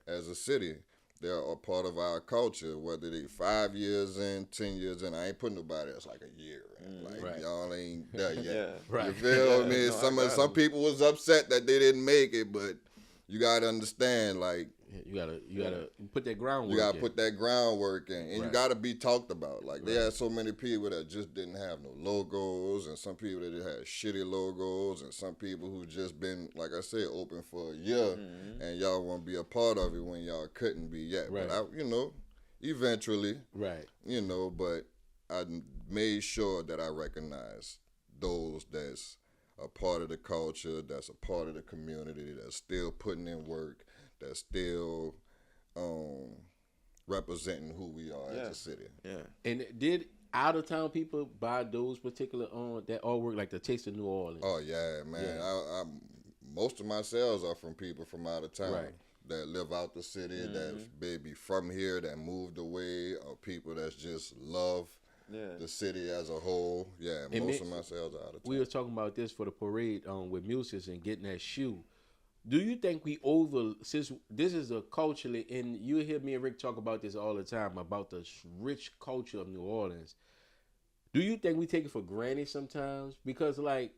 as a city. They're a part of our culture, whether they 5 years in, 10 years in. I ain't putting nobody else like a year in. Like, y'all ain't there yet. You feel me? Some people was upset that they didn't make it, but you got to understand, like, you gotta put that groundwork. You gotta put that groundwork in, and you gotta be talked about. Like they had so many people that just didn't have no logos, and some people that had shitty logos, and some people who just been, like I said, open for a year, and y'all want to be a part of it when y'all couldn't be yet. But I, you know, eventually, you know, but I made sure that I recognized those that's a part of the culture, that's a part of the community, that's still putting in work, that's still representing who we are as a city. Yeah. And did out of town people buy those particular that artwork, like the Taste of New Orleans? Oh yeah, man. Yeah. I most of my sales are from people from out of town that live out the city, that's maybe from here, that moved away, or people that's just love the city as a whole. Yeah, and most of my sales are out of town. We were talking about this for the parade with Muses and getting that shoe. Do you think since this is a culturally, and you hear me and Rick talk about this all the time, about the rich culture of New Orleans, do you think we take it for granted sometimes? Because, like,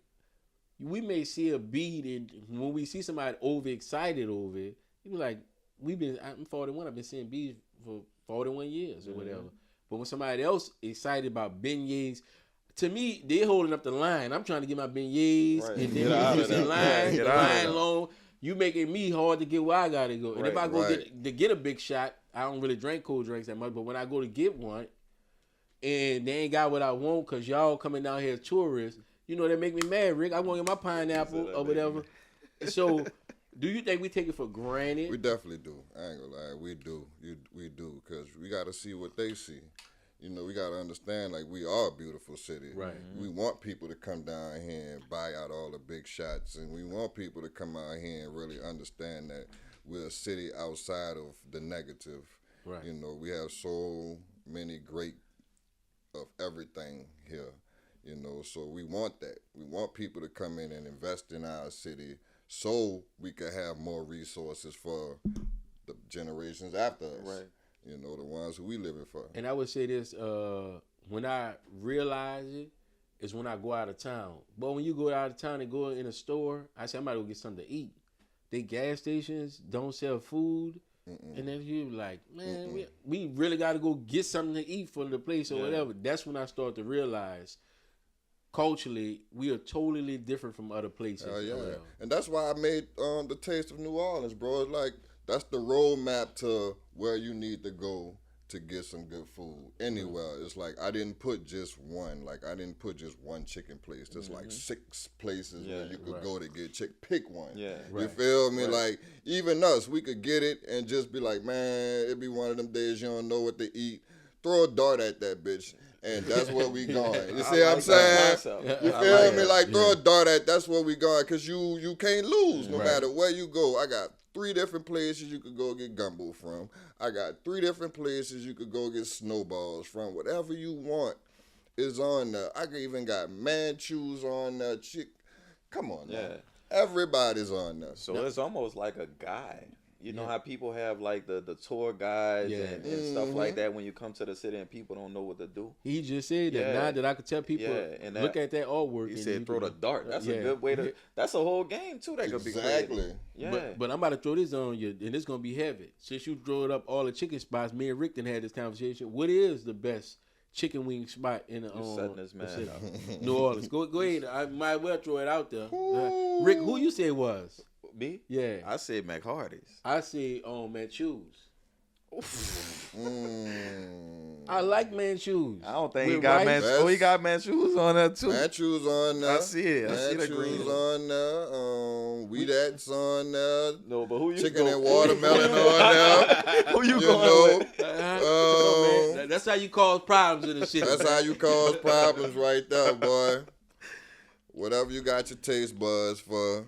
we may see a beat, and when we see somebody overexcited over it, you be like, I'm 41, I've been seeing beats for 41 years or whatever. But when somebody else excited about beignets, to me, they're holding up the line. I'm trying to get my beignets, and then you the line long. You making me hard to get where I gotta go. And if I go get a big shot, I don't really drink cold drinks that much. But when I go to get one, and they ain't got what I want because y'all coming down here as tourists, you know, that make me mad, Rick. I want to get my pineapple or whatever. So, do you think we take it for granted? We definitely do. I ain't gonna lie. We do. We do, because we got to see what they see. You know, we got to understand, like, we are a beautiful city. Right. We want people to come down here and buy out all the big shots, and we want people to come out here and really understand that we're a city outside of the negative. Right. You know, we have so many great of everything here, you know, so we want that. We want people to come in and invest in our city so we can have more resources for the generations after us. Right. You know, the ones who we living for. And I would say this, when I realize it, is when I go out of town. But when you go out of town and go in a store, I say, I'm about to go get something to eat. They gas stations don't sell food. And then you like, man, we really got to go get something to eat for the place or whatever. That's when I start to realize, culturally, we are totally different from other places. And that's why I made the Taste of New Orleans, bro. It's like, that's the roadmap to where you need to go to get some good food anywhere. It's like I didn't put just one. Like I didn't put just one chicken place. There's like 6 places where you could go to get chicken. Pick one. You feel me? Like even us, we could get it and just be like, man, it be one of them days you don't know what to eat. Throw a dart at that bitch. And that's where we going. You see what I'm saying? You feel me? Like throw a dart at. That's where we going. Cause you can't lose no matter where you go. I got 3 different places you could go get gumbo from. I got 3 different places you could go get snowballs from. Whatever you want is on there. I even got Manchus on there. Come on, Yeah. now. Everybody's on there. So it's almost like a guide. You know how people have like the tour guides and stuff like that when you come to the city and people don't know what to do. He just said that. Now that I could tell people, and look at that artwork. He said throw the dart. That's a good way to. That's a whole game too. That could be created. Yeah. But I'm about to throw this on you, and it's gonna be heavy. Since you drew it up all the chicken spots, me and Rick done had this conversation. What is the best chicken wing spot in the setting this man up. New Orleans? Go ahead. I might well throw it out there. Rick, who you say was? Me? Yeah. I said McHardy's. I say Manchus. I like Manchus. I don't think he got Manchus. Oh, he got Manchus on there too. Manchus on there. I see it. I see the green on there. Weedat's on there. No, but who you chicken and watermelon on there. Who you going with? Man, that's how you cause problems in the city. That's how you cause problems right there, boy. Whatever you got your taste buds for,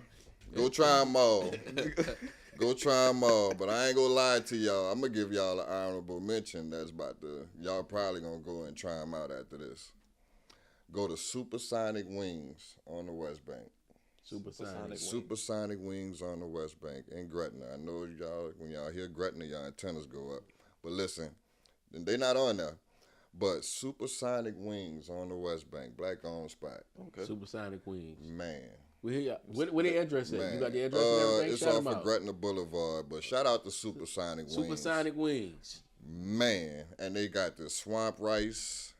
go try them all. Go try them all. But I ain't gonna lie to y'all. I'm gonna give y'all an honorable mention that's about to, y'all probably gonna go and try them out after this. Go to Supersonic Wings on the West Bank. Supersonic Wings on the West Bank in Gretna. I know y'all, when y'all hear Gretna, y'all antennas go up. But listen, they not on there. But Supersonic Wings on the West Bank, black-owned spot. Okay. Supersonic Wings. Man. Where the address at? You got the address and everything? It's off of Gretna Boulevard. But shout out to Supersonic Wings. Supersonic Wings. Man. And they got this swamp rice.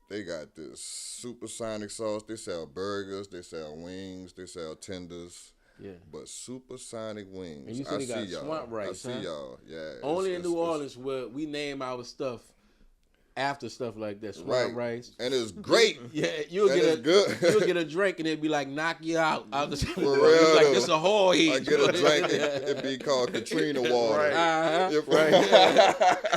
They got this supersonic sauce. They sell burgers. They sell wings. They sell tenders. Yeah. But Supersonic Wings. And you said they got swamp rice, I see y'all. Yeah. Only in New Orleans where we name our stuff after stuff like that, swamp rice, and it's great. Yeah, you'll get a drink and it'd be like knock you out. For real, like this a whole heat. I get a drink, it'd be called Katrina water. Right.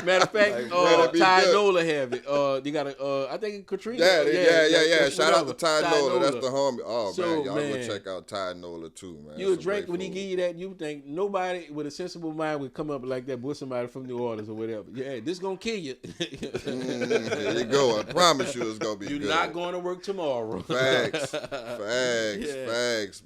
Matter of fact, Tide NOLA have it. They got I think Katrina. Yeah. Shout out to Tide NOLA. That's the homie. Oh man, y'all go check out Tide NOLA too, man. You a drink when he give you that, you think nobody with a sensible mind would come up like that with somebody from New Orleans or whatever. Yeah, this gonna kill you. There you go. I promise you it's going to be good. You're not going to work tomorrow. Facts.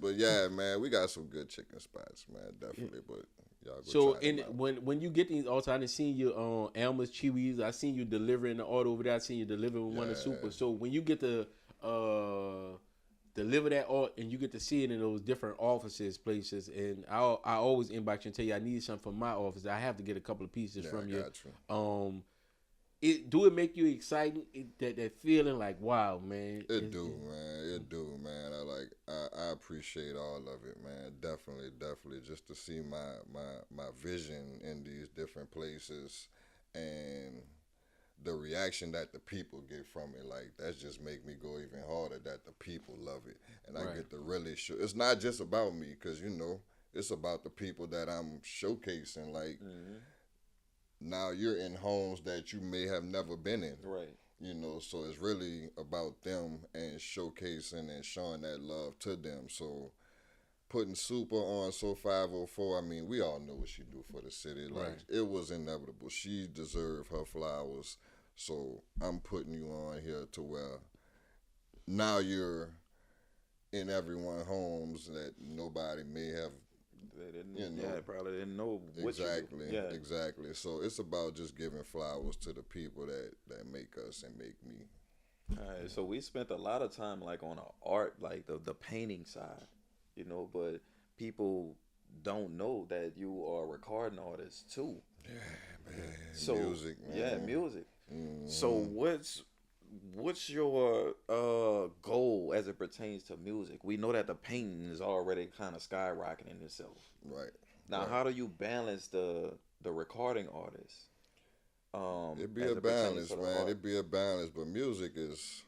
But yeah, man, we got some good chicken spots, man, definitely. But y'all go try them out. When you get these, also I done seen you on Elmer's Chewies. I seen you delivering the order over there. I seen you delivering one of Super. So when you get to deliver that order and you get to see it in those different offices, places, and I always inbox you and tell you I need something from my office. I have to get a couple of pieces from you. Do it make you excited? That feeling like, wow, man. It do, man. I appreciate all of it, man. Definitely. Just to see my vision in these different places and the reaction that the people get from it, like that just make me go even harder that the people love it. And I get to really show. It's not just about me, because, it's about the people that I'm showcasing, like, now you're in homes that you may have never been in. Right. So it's really about them and showcasing and showing that love to them. So putting Super on So 504, I mean, we all know what she do for the city. Like, it was inevitable. She deserved her flowers. So I'm putting you on here to where now you're in everyone's homes that nobody may have. They didn't, probably didn't know what Exactly. So it's about just giving flowers to the people that make us and make me. All right, so we spent a lot of time like on art, like the painting side, but people don't know that you are a recording artist too. Yeah, man. So, music, man. Yeah, music. Mm-hmm. So what's your goal as it pertains to music? We know that the painting is already kind of skyrocketing itself. Right. Now, how do you balance the recording artist? It'd be a balance, man. It'd be a balance, but music is.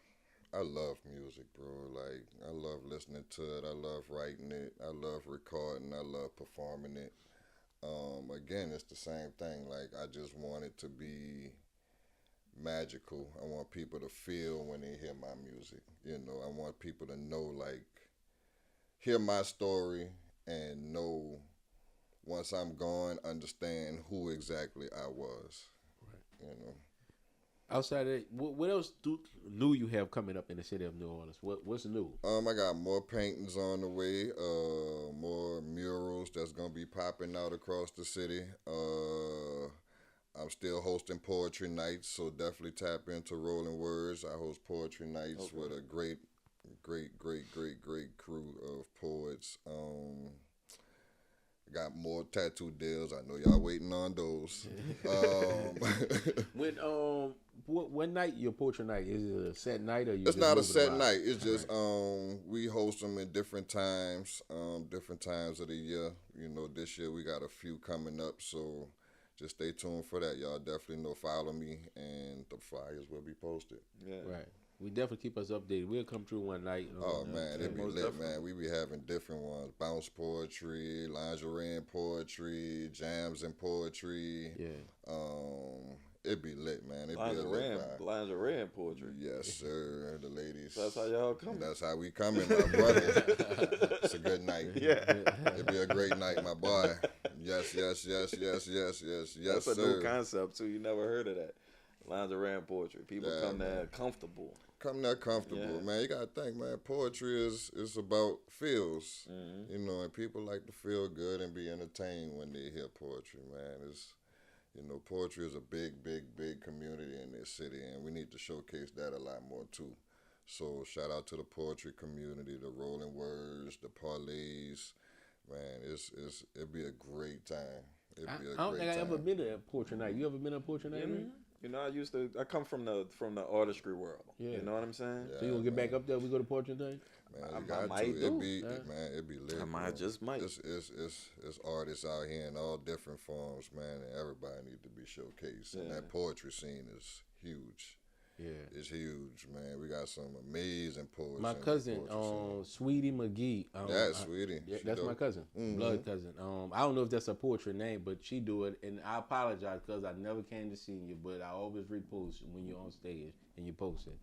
I love music, bro. Like, I love listening to it. I love writing it. I love recording. I love performing it. Again, it's the same thing. Like, I just want it to be magical. I want people to feel when they hear my music. I want people to know, like, hear my story and know once I'm gone, understand who exactly I was. Right. You know. Outside of that, what else new you have coming up in the city of New Orleans? What's new? I got more paintings on the way, more murals that's gonna be popping out across the city. I'm still hosting poetry nights, so definitely tap into Rolling Words. I host poetry nights with a great crew of poets. Got more tattoo deals. I know y'all waiting on those. When what night your poetry night? Is it a set night or you? It's just not a moving set around? night. It's just we host them in different times of the year. You know, this year we got a few coming up, so just stay tuned for that. Y'all definitely know, follow me, and the flyers will be posted. Yeah. Right. We definitely keep us updated. We'll come through one night. Oh man, it be most lit, definitely. man. We be having different ones: bounce poetry, lingerie and poetry, jams and poetry. Yeah. It be lit, man. It be a Lingerie, lit vibe. lingerie and poetry. Yes, sir. The ladies. That's how y'all come. That's how we coming, my brother. It's a good night. Yeah. It'd be a great night, my boy. Yes, yes, yes, yes, yes, yes, yes, That's a sir. new concept too. You never heard of that. Lingerie and poetry. People Yeah, come there man. comfortable. Come there comfortable, Yeah. man. You gotta think, man. Poetry is about feels, Mm-hmm. you know, and people like to feel good and be entertained when they hear poetry, man. It's, you know, poetry is a big community in this city, and we need to showcase that a lot more too. So shout out to the poetry community, the Rolling Words, the Parlays, man. It'd be a great time. It'd be a I don't great think I time. ever been to a poetry night. You ever been to a poetry night? Rick? You know, I come from the artistry world. Yeah. You know what I'm saying? So you gonna get back up there? We go to poetry night. Man, I you got might to. do. It'd be lit. I might just might. It's artists out here in all different forms, man, and everybody need to be showcased. And Yeah. that poetry scene is huge. Yeah. It's huge, man. We got some amazing poets. My in the cousin, poetry scene. Sweetie McGee. That's Sweetie. Yeah, She that's my dope. cousin, Mhm. blood cousin. I don't know if that's a poetry name, but she do it, and I apologize because I never came to see you, but I always repost when you're on stage and you post it.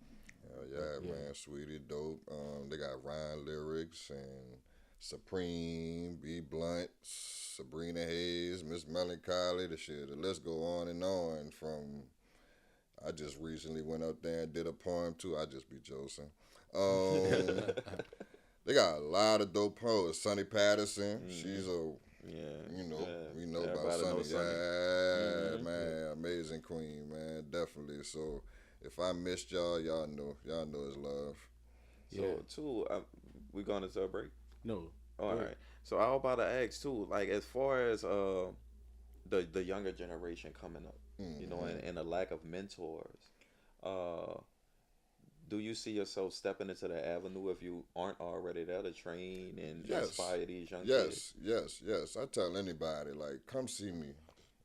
Hell yeah, Yeah. man. Sweetie dope. They got Ryan Lyrics and Supreme, B Blunt, Sabrina Hayes, Miss Melancholy. The list go on and on. From I just recently went up there and did a poem too. I just be Joseph. They got a lot of dope poets. Sonny Patterson. She's a Yeah. you know, yeah. we know about Everybody Sonny. knows Sonny. Yeah, man, amazing queen, man, definitely. So if I missed y'all, y'all know it's love. So Yeah. too, we going into a break. No. All Yeah. right. So I was about to ask too, like as far as the younger generation coming up, you know, and the lack of mentors, do you see yourself stepping into the avenue if you aren't already there to train and Yes. inspire these young kids? Yes. I tell anybody, like, come see me.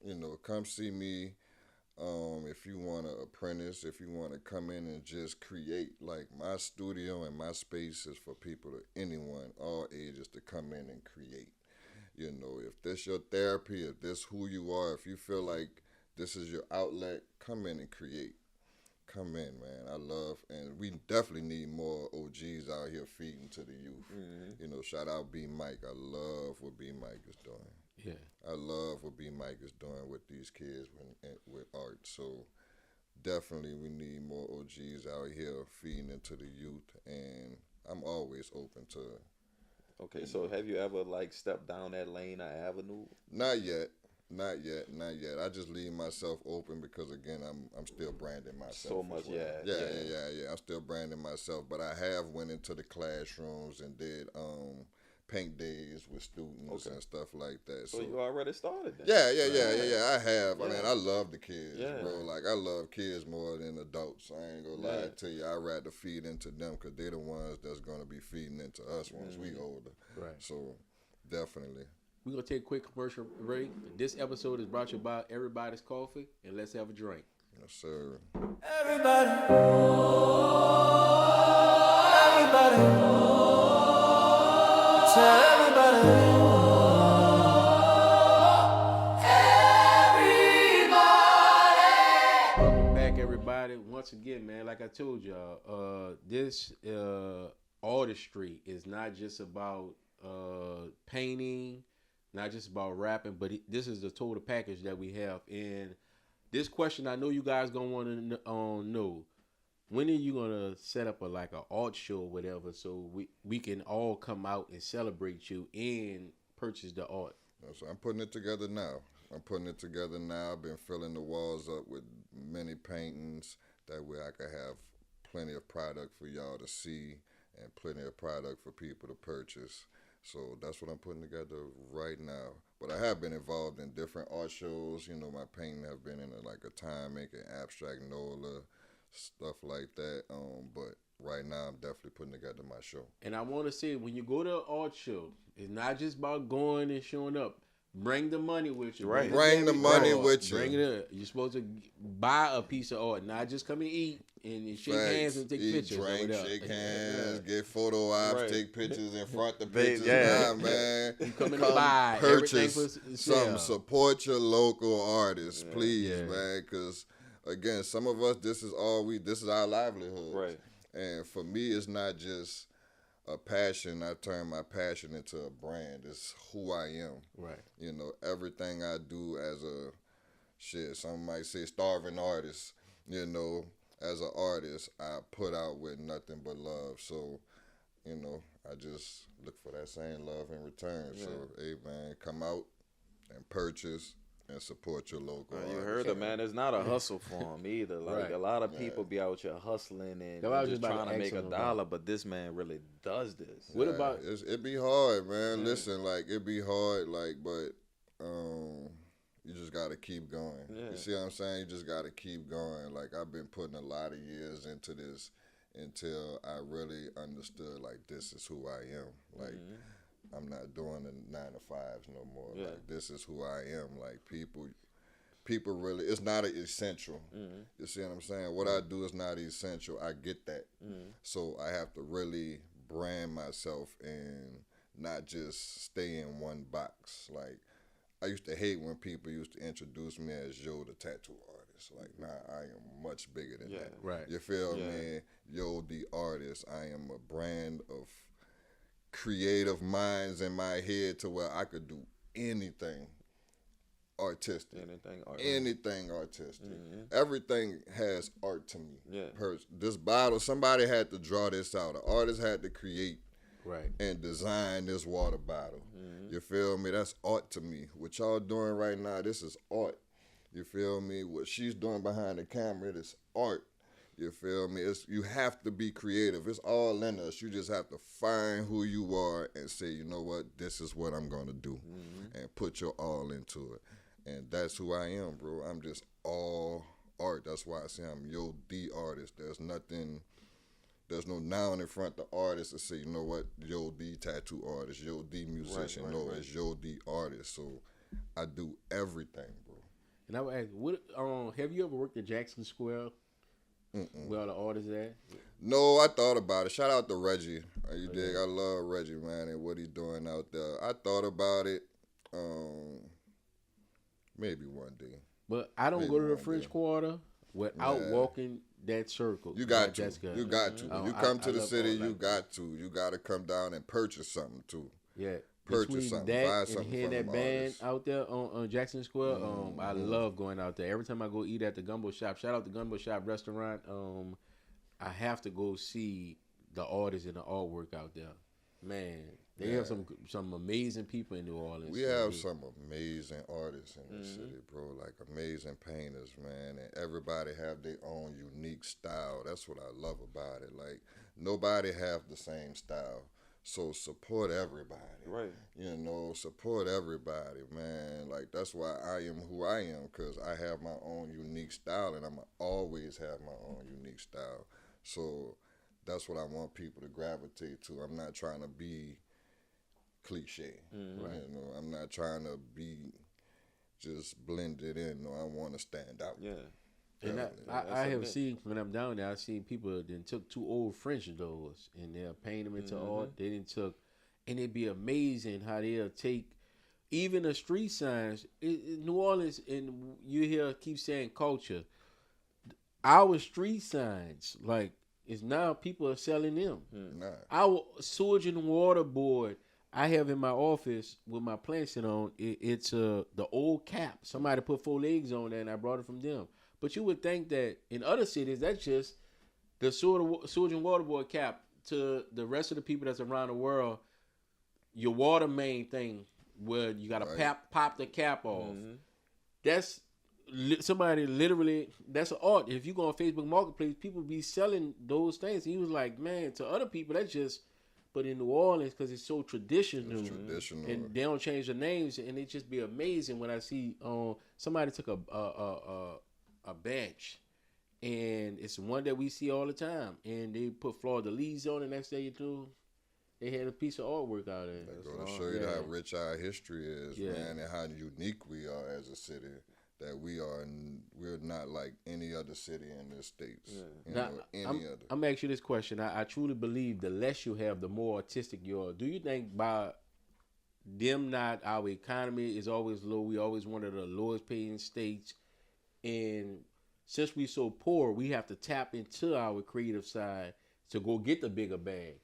You know, come see me. If you want to apprentice, if you want to come in and just create, like my studio and my space is for people, anyone, all ages, to come in and create. You know, if this your therapy, if this who you are, if you feel like this is your outlet, come in and create. Come in, man. I love, and we definitely need more OGs out here feeding to the youth. You know, shout out B Mike. I love what B Mike is doing. Yeah. I love what B Mike is doing with these kids with art. So definitely we need more OGs out here feeding into the youth, and I'm always open to it. Okay, so have you ever like stepped down that lane or avenue? Not yet. I just leave myself open because again, I'm still branding myself. So much, as well. Yeah. I'm still branding myself, but I have went into the classrooms and did paint days with students and stuff like that. So you already started then. Yeah. I have. I Yeah. mean, I love the kids, Yeah. bro. Like I love kids more than adults. I ain't gonna lie to you. I rather feed into them because they're the ones that's gonna be feeding into us once we older. Right. So definitely. We're going to take a quick commercial break. This episode is brought to you by EraBody's Coffee, and let's have a drink. Yes, sir. Everybody. Everybody. Tell everybody. Welcome back, everybody. Once again, man, like I told y'all, this artistry is not just about painting, not just about rapping, but this is the total package that we have. And this question, I know you guys gonna want to know. When are you gonna set up an art show or whatever, so we can all come out and celebrate you and purchase the art? So I'm putting it together now. I've been filling the walls up with many paintings. That way I can have plenty of product for y'all to see and plenty of product for people to purchase. So that's what I'm putting together right now. But I have been involved in different art shows. You know, my painting have been in a time making, abstract, NOLA, stuff like that. But right now I'm definitely putting together my show. And I want to say, when you go to an art show, it's not just about going and showing up. Bring the money with you. Right. Bring the money with you. Bring it up. You're supposed to buy a piece of art, not just come and eat and shake hands and take pictures. Drink, shake hands, get photo ops, Right. take pictures in front of the pictures. Yeah. Nah, man. You come in to buy purchase everything for something. sale. Support your local artists, please, Yeah. man. Because again, some of us, this is our livelihood. Right. And for me, it's not just a passion. I turn my passion into a brand. It's who I am. Right. You know, everything I do as some might say starving artist, you know, as an artist, I put out with nothing but love. So, you know, I just look for that same love in return. Yeah. So, hey, man, come out and purchase and support your local You artists. heard it, man. It's not a hustle for him either. Like a lot of people be out here hustling and just trying to make a dollar, but this man really does this. What about it? Be hard, man. Listen, it be hard, but you just gotta keep going. Yeah. You see what I'm saying? You just gotta keep going. Like, I've been putting a lot of years into this until I really understood, this is who I am. Like, I'm not doing the 9-to-5s no more. Yeah. Like, this is who I am. Like, people really, it's not an essential. You see what I'm saying? What I do is not essential. I get that. So I have to really brand myself and not just stay in one box. Like, I used to hate when people used to introduce me as Yo the tattoo artist. Like, nah, I am much bigger than that. Right. You feel me? Yo the artist. I am a brand of creative minds in my head to where I could do anything artistic. Anything artistic. Everything has art to me. Yeah. This bottle, somebody had to draw this out. An artist had to create and design this water bottle. You feel me? That's art to me. What y'all doing right now, this is art. You feel me? What she's doing behind the camera, it is art. You feel me? You have to be creative. It's all in us. You just have to find who you are and say, you know what, this is what I'm going to do. And put your all into it. And that's who I am, bro. I'm just all art. That's why I say I'm Yo the artist. There's no noun in front of the artist to say, you know what, Yo the tattoo artist, Yo the musician. It's Yo the artist. So I do everything, bro. And I would ask, have you ever worked at Jackson Square? Where all the artists at? No, I thought about it. Shout out to Reggie. You dig? I love Reggie, man, and what he doing out there. I thought about it. Maybe one day. But I don't go to the French Quarter without walking that circle. You got to. You got to. When you come to the city, you got to. You got to come down and purchase something too. Yeah. Purchase something. Buy something and hearing from that band artists. out there on Jackson Square, I love going out there. Every time I go eat at the Gumbo Shop, shout out to Gumbo Shop Restaurant. I have to go see the artists and the artwork out there. Man, they have some amazing people in New Orleans. We have some amazing artists in the city, bro. Like amazing painters, man. And everybody have their own unique style. That's what I love about it. Like, nobody have the same style. So support everybody. Right. You know, support everybody, man. Like, that's why I am who I am, because I have my own unique style, and I'm going to always have my own unique style. So that's what I want people to gravitate to. I'm not trying to be cliche. Right. You know, I'm not trying to be just blended in. No, I want to stand out. Yeah. And I have seen, when I'm down there, I've seen people that took 2 old French doors and they'll paint them into art. They didn't took, and it'd be amazing how they'll take even the street signs. In New Orleans, and you hear keep saying culture. Our street signs, like, is now people are selling them. Nah. Our sewage and water board, I have in my office with my plants on. It's the old cap. Somebody put 4 legs on there, and I brought it from them. But you would think that in other cities, that's just the sewage and water board cap. To the rest of the people that's around the world, your water main thing where you got to pop the cap off. That's somebody literally. That's an art. If you go on Facebook Marketplace, people be selling those things. And he was like, man, to other people that's just. But in New Orleans, because it's so traditional, and they don't change the names, and it just be amazing when I see somebody took a bench, and it's one that we see all the time, and they put Fleur de Lis on the next day or two. They had a piece of artwork out there. They go to show you how rich our history is, man, and how unique we are as a city. That we're not like any other city in the States. Now, I'm asking you this question. I truly believe the less you have, the more artistic you are. Do you think by them not, our economy is always low, we always one of the lowest paying states, and since we so poor, we have to tap into our creative side to go get the bigger bag?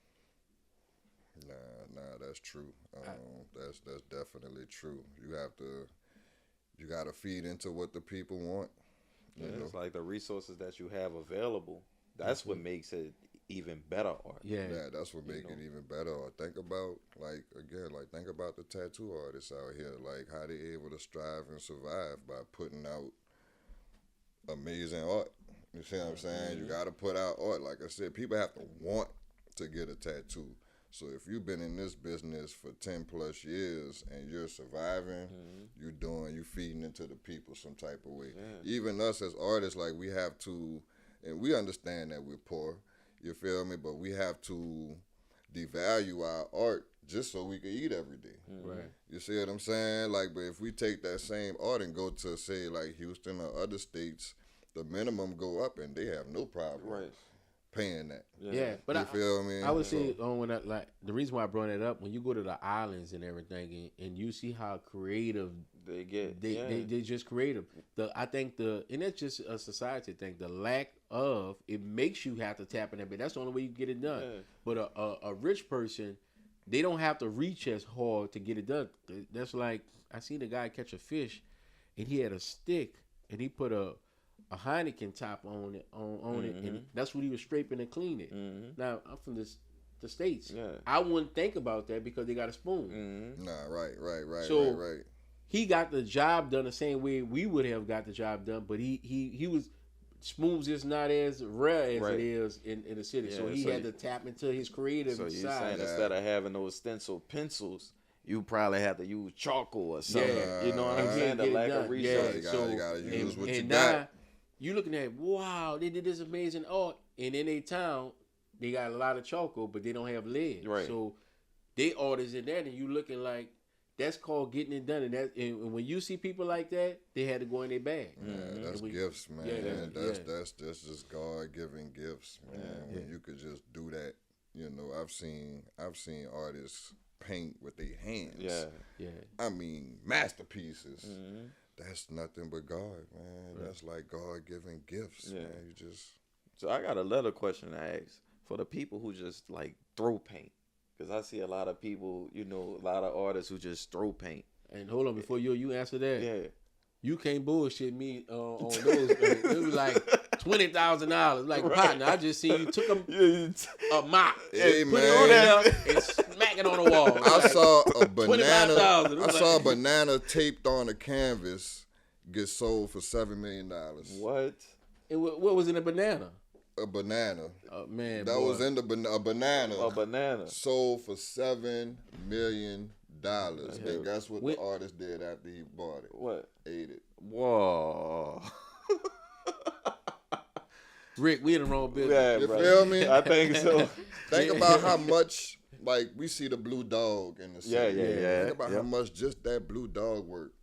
Nah, that's true. That's definitely true. You got to feed into what the people want. Yeah, it's like the resources that you have available. That's what makes it even better art. Yeah, that's what makes it even better art. Think about, think about the tattoo artists out here, like how they able to strive and survive by putting out amazing art. You see what I'm saying? You got to put out art. Like I said, people have to want to get a tattoo. So if you've been in this business for 10 plus years and you're surviving, you feeding into the people some type of way. Yeah. Even us as artists, like we have to, and we understand that we're poor, you feel me? But we have to devalue our art just so we can eat every day. Right. You see what I'm saying? Like, but if we take that same art and go to, say, like Houston or other states, the minimum go up and they have no problem paying that. Yeah, but you feel me? I would say when the reason why I brought it up, when you go to the islands and everything, and you see how creative they get, they just creative. I think and that's just a society thing. The lack of it makes you have to tap in that, but that's the only way you get it done. Yeah. But a rich person, they don't have to reach as hard to get it done. That's like I seen a guy catch a fish, and he had a stick, and he put a Heineken top on it, and that's what he was scraping and cleaning. Now I'm from the States. Yeah. I wouldn't think about that because they got a spoon. Nah, right. So right. He got the job done the same way we would have got the job done, but he was spoons is not as rare as it is in the city. So he had to tap into his creative side. So you're saying instead of having those stencil pencils, you probably have to use charcoal or something. You know what I'm saying? The lack of resources. You gotta use what you got. You looking at, wow, they did this amazing art, and in their town, they got a lot of charcoal, but they don't have lead. Right. So they art is in that, and you looking like that's called getting it done. And when you see people like that, they had to go in their bag. Yeah, that's gifts, man. Yeah, that's just God-given gifts, man. Yeah. When you could just do that, I've seen artists paint with their hands. Yeah. I mean, masterpieces. That's nothing but God, man. Right. That's like God-given gifts, man. So I got another question to ask for the people who just like throw paint, because I see a lot of people, a lot of artists who just throw paint. And hold on, before you answer that, yeah, you can't bullshit me on those. It was like $20,000. Like partner, I just seen you took a mop, hey, put man. it on there, and smack it on the wall. I saw a banana. I saw a banana taped on a canvas get sold for $7 million. What? What was in a banana? A banana. Man, that was in a banana. A banana sold for $7 million. And guess what the artist did after he bought it? What? Ate it. Whoa. Rick, we in the wrong business. Yeah, you feel me? I think so. Think about how much, like, we see the blue dog in the city. Yeah. Think about how much just that blue dog worked.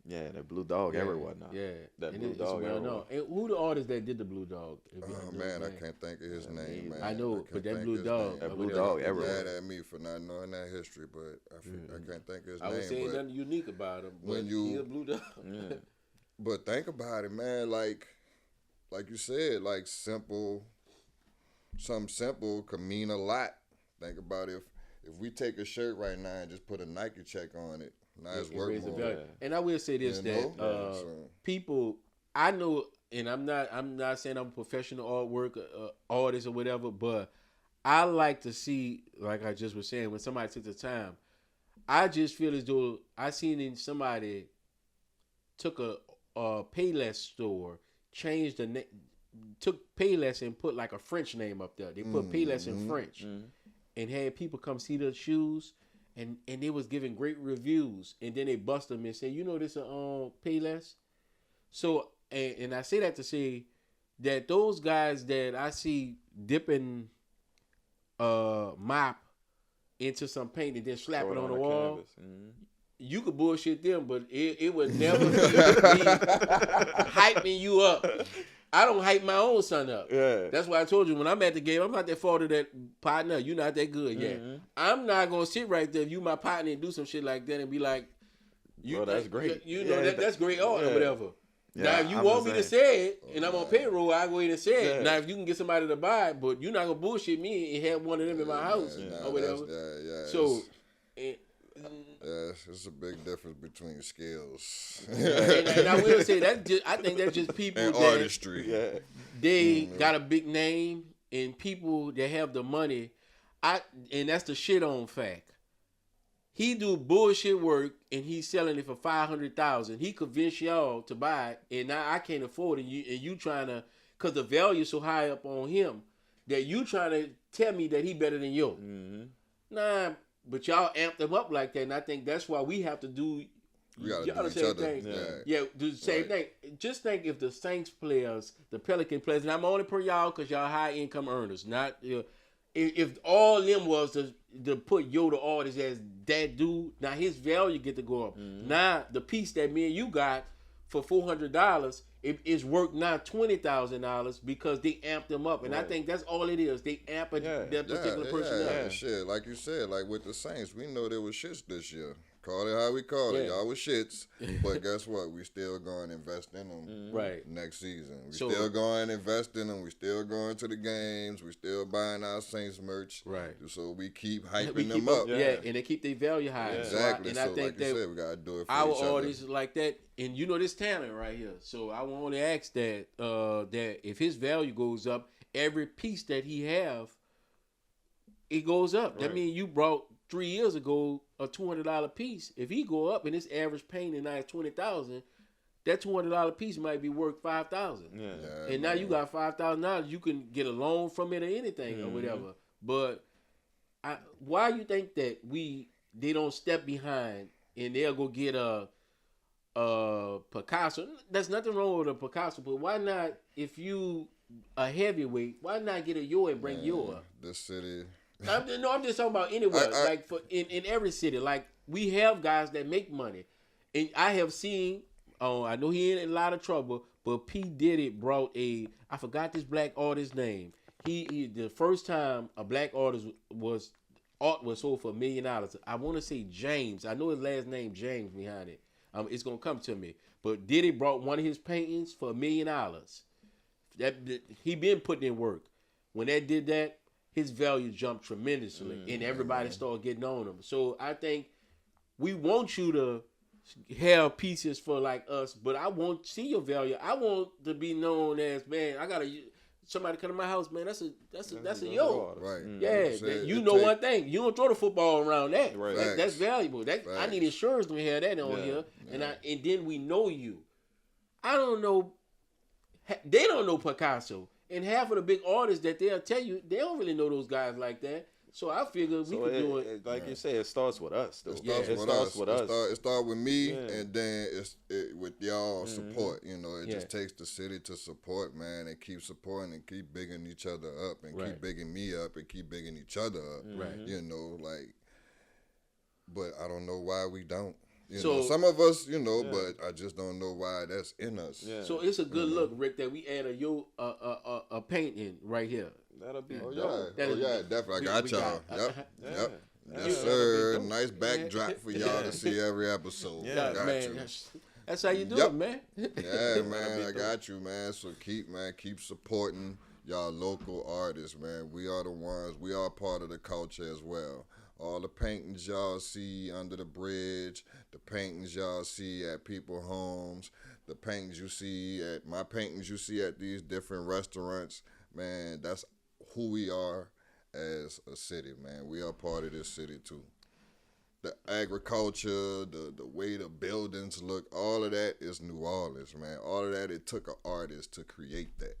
Yeah, that blue dog everywhere now. Yeah, that blue dog everywhere. And who the artist that did the blue dog? Oh man, I can't think of his name, man. I know, but that blue dog. That blue dog everywhere. Mad at me for not knowing that history, but I can't think of his name. I would say nothing unique about him. When he's a blue dog. But think about it, man. Like you said, like something simple could mean a lot. Think about if we take a shirt right now and just put a Nike check on it, now it's It worth raise the more. value. And I will say this, You that know? So- people, I know, and I'm not saying I'm a professional artwork artist or whatever, but I like to see, like I just was saying, when somebody took the time, I just feel as though I seen somebody took a Payless store, changed the name, took Payless and put like a French name up there. They put Payless in French, and had people come see the shoes, and they was giving great reviews, and then they bust them and say, you know, this Payless. So and I say that to say that those guys that I see dipping mop into some paint and then slap it on the wall. You could bullshit them, but it would never be me hyping you up. I don't hype my own son up. Yeah. That's why I told you when I'm at the game, I'm not that far to that partner. You're not that good yet. I'm not gonna sit right there if you my partner and do some shit like that and be like, Bro, that's great. You know Yeah, that's great art or whatever. Yeah, Now, if you I'm want the me to same. say it and I'm on payroll, I go in and say it. Yeah. Now, if you can get somebody to buy it, but you're not gonna bullshit me and have one of them in my house Nah, or whatever. So. It's a big difference between skills and I will say I think that's just people and that artistry. Yeah. they got a big name and people that have the money. And that's the shit on fact. He do bullshit work and he's selling it for $500,000. He convinced y'all to buy it, and now I can't afford it. And you trying to, cause the value is so high up on him that you trying to tell me that he better than you. Nah. But y'all amped them up like that, and I think that's why we have to do. We gotta y'all do the each same other. thing. Yeah. Yeah, do the same thing. Just think if the Saints players, the Pelican players, and I'm only per y'all because y'all high income earners. Not if all them was to put Yoda artists as that dude, now his value get to go up. Now the piece that me and you got for $400. It is worth now $20,000 because they amped them up, and I think that's all it is. They amp that particular person up. Shit, like you said, like with the Saints, we know there was shits this year. Call it how we call it. Y'all was shits, but guess what? We still going to invest in them Right. next season. We So- still going to invest in them. We still going to the games. We still buying our Saints merch. Right. So we keep hyping We them keep up. Yeah, and they keep their value high. Exactly. And So, I think like that you said, we got to do it for our each other. artists like that, and you know this talent right here. So I want only ask that that if his value goes up, every piece that he have, it goes up. That means you brought 3 years ago a $200 piece. If he go up and his average painting now is $20,000, that $200 piece might be worth $5,000. Yeah. And now you got $5,000. You can get a loan from it or anything or whatever. But why you think that they don't step behind and they'll go get a Picasso? There's nothing wrong with a Picasso, but why not, if you a heavyweight, why not get a Yo and bring Yo up? This city. I'm just talking about anywhere. Like in every city, like we have guys that make money, and I have seen. Oh, I know he ain't in a lot of trouble, but P Diddy brought I forgot this black artist's name. He the first time a black artist was sold for $1 million. I want to say James. I know his last name James behind it. It's gonna come to me. But Diddy brought one of his paintings for $1 million. That he been putting in work. When that did that, his value jumped tremendously, and everybody started getting on him. So I think we want you to have pieces for like us, but I won't see your value. I want to be known as, man, I gotta somebody come to my house, man. That's a yo. Right. Yeah, one thing. You don't throw the football around that. Right. That's valuable. I Facts. need insurance to have that on here, and then we know you. I don't know. They don't know Picasso, and half of the big artists that they'll tell you, they don't really know those guys like that. So I figured we could do it. Like you said, it starts with us. Though. It starts with us. It starts with me, and then it's with y'all support. You know, it just takes the city to support, man, and keep supporting and keep bigging each other up, and keep bigging me up, and keep bigging each other up. Right. You know, like, but I don't know why we don't. You So- know, some of us, you know, but I just don't know why that's in us. Yeah. So it's a good look, Rick, that we add a painting right here. That'll be Oh dope. yeah, definitely. I got y'all. Yep. Yep. Yeah. Yes, sir. Nice backdrop for y'all to see every episode. Yeah, Got man, you. that's how you do Yep. it, man. Yeah, man, I got you, man. So keep supporting y'all local artists, man. We are the ones. We are part of the culture as well. All the paintings y'all see under the bridge, the paintings y'all see at people's homes, the paintings you see at my paintings you see at these different restaurants, man, that's who we are as a city, man. We are part of this city too. The agriculture, the way the buildings look, all of that is New Orleans, man. All of that, it took an artist to create that.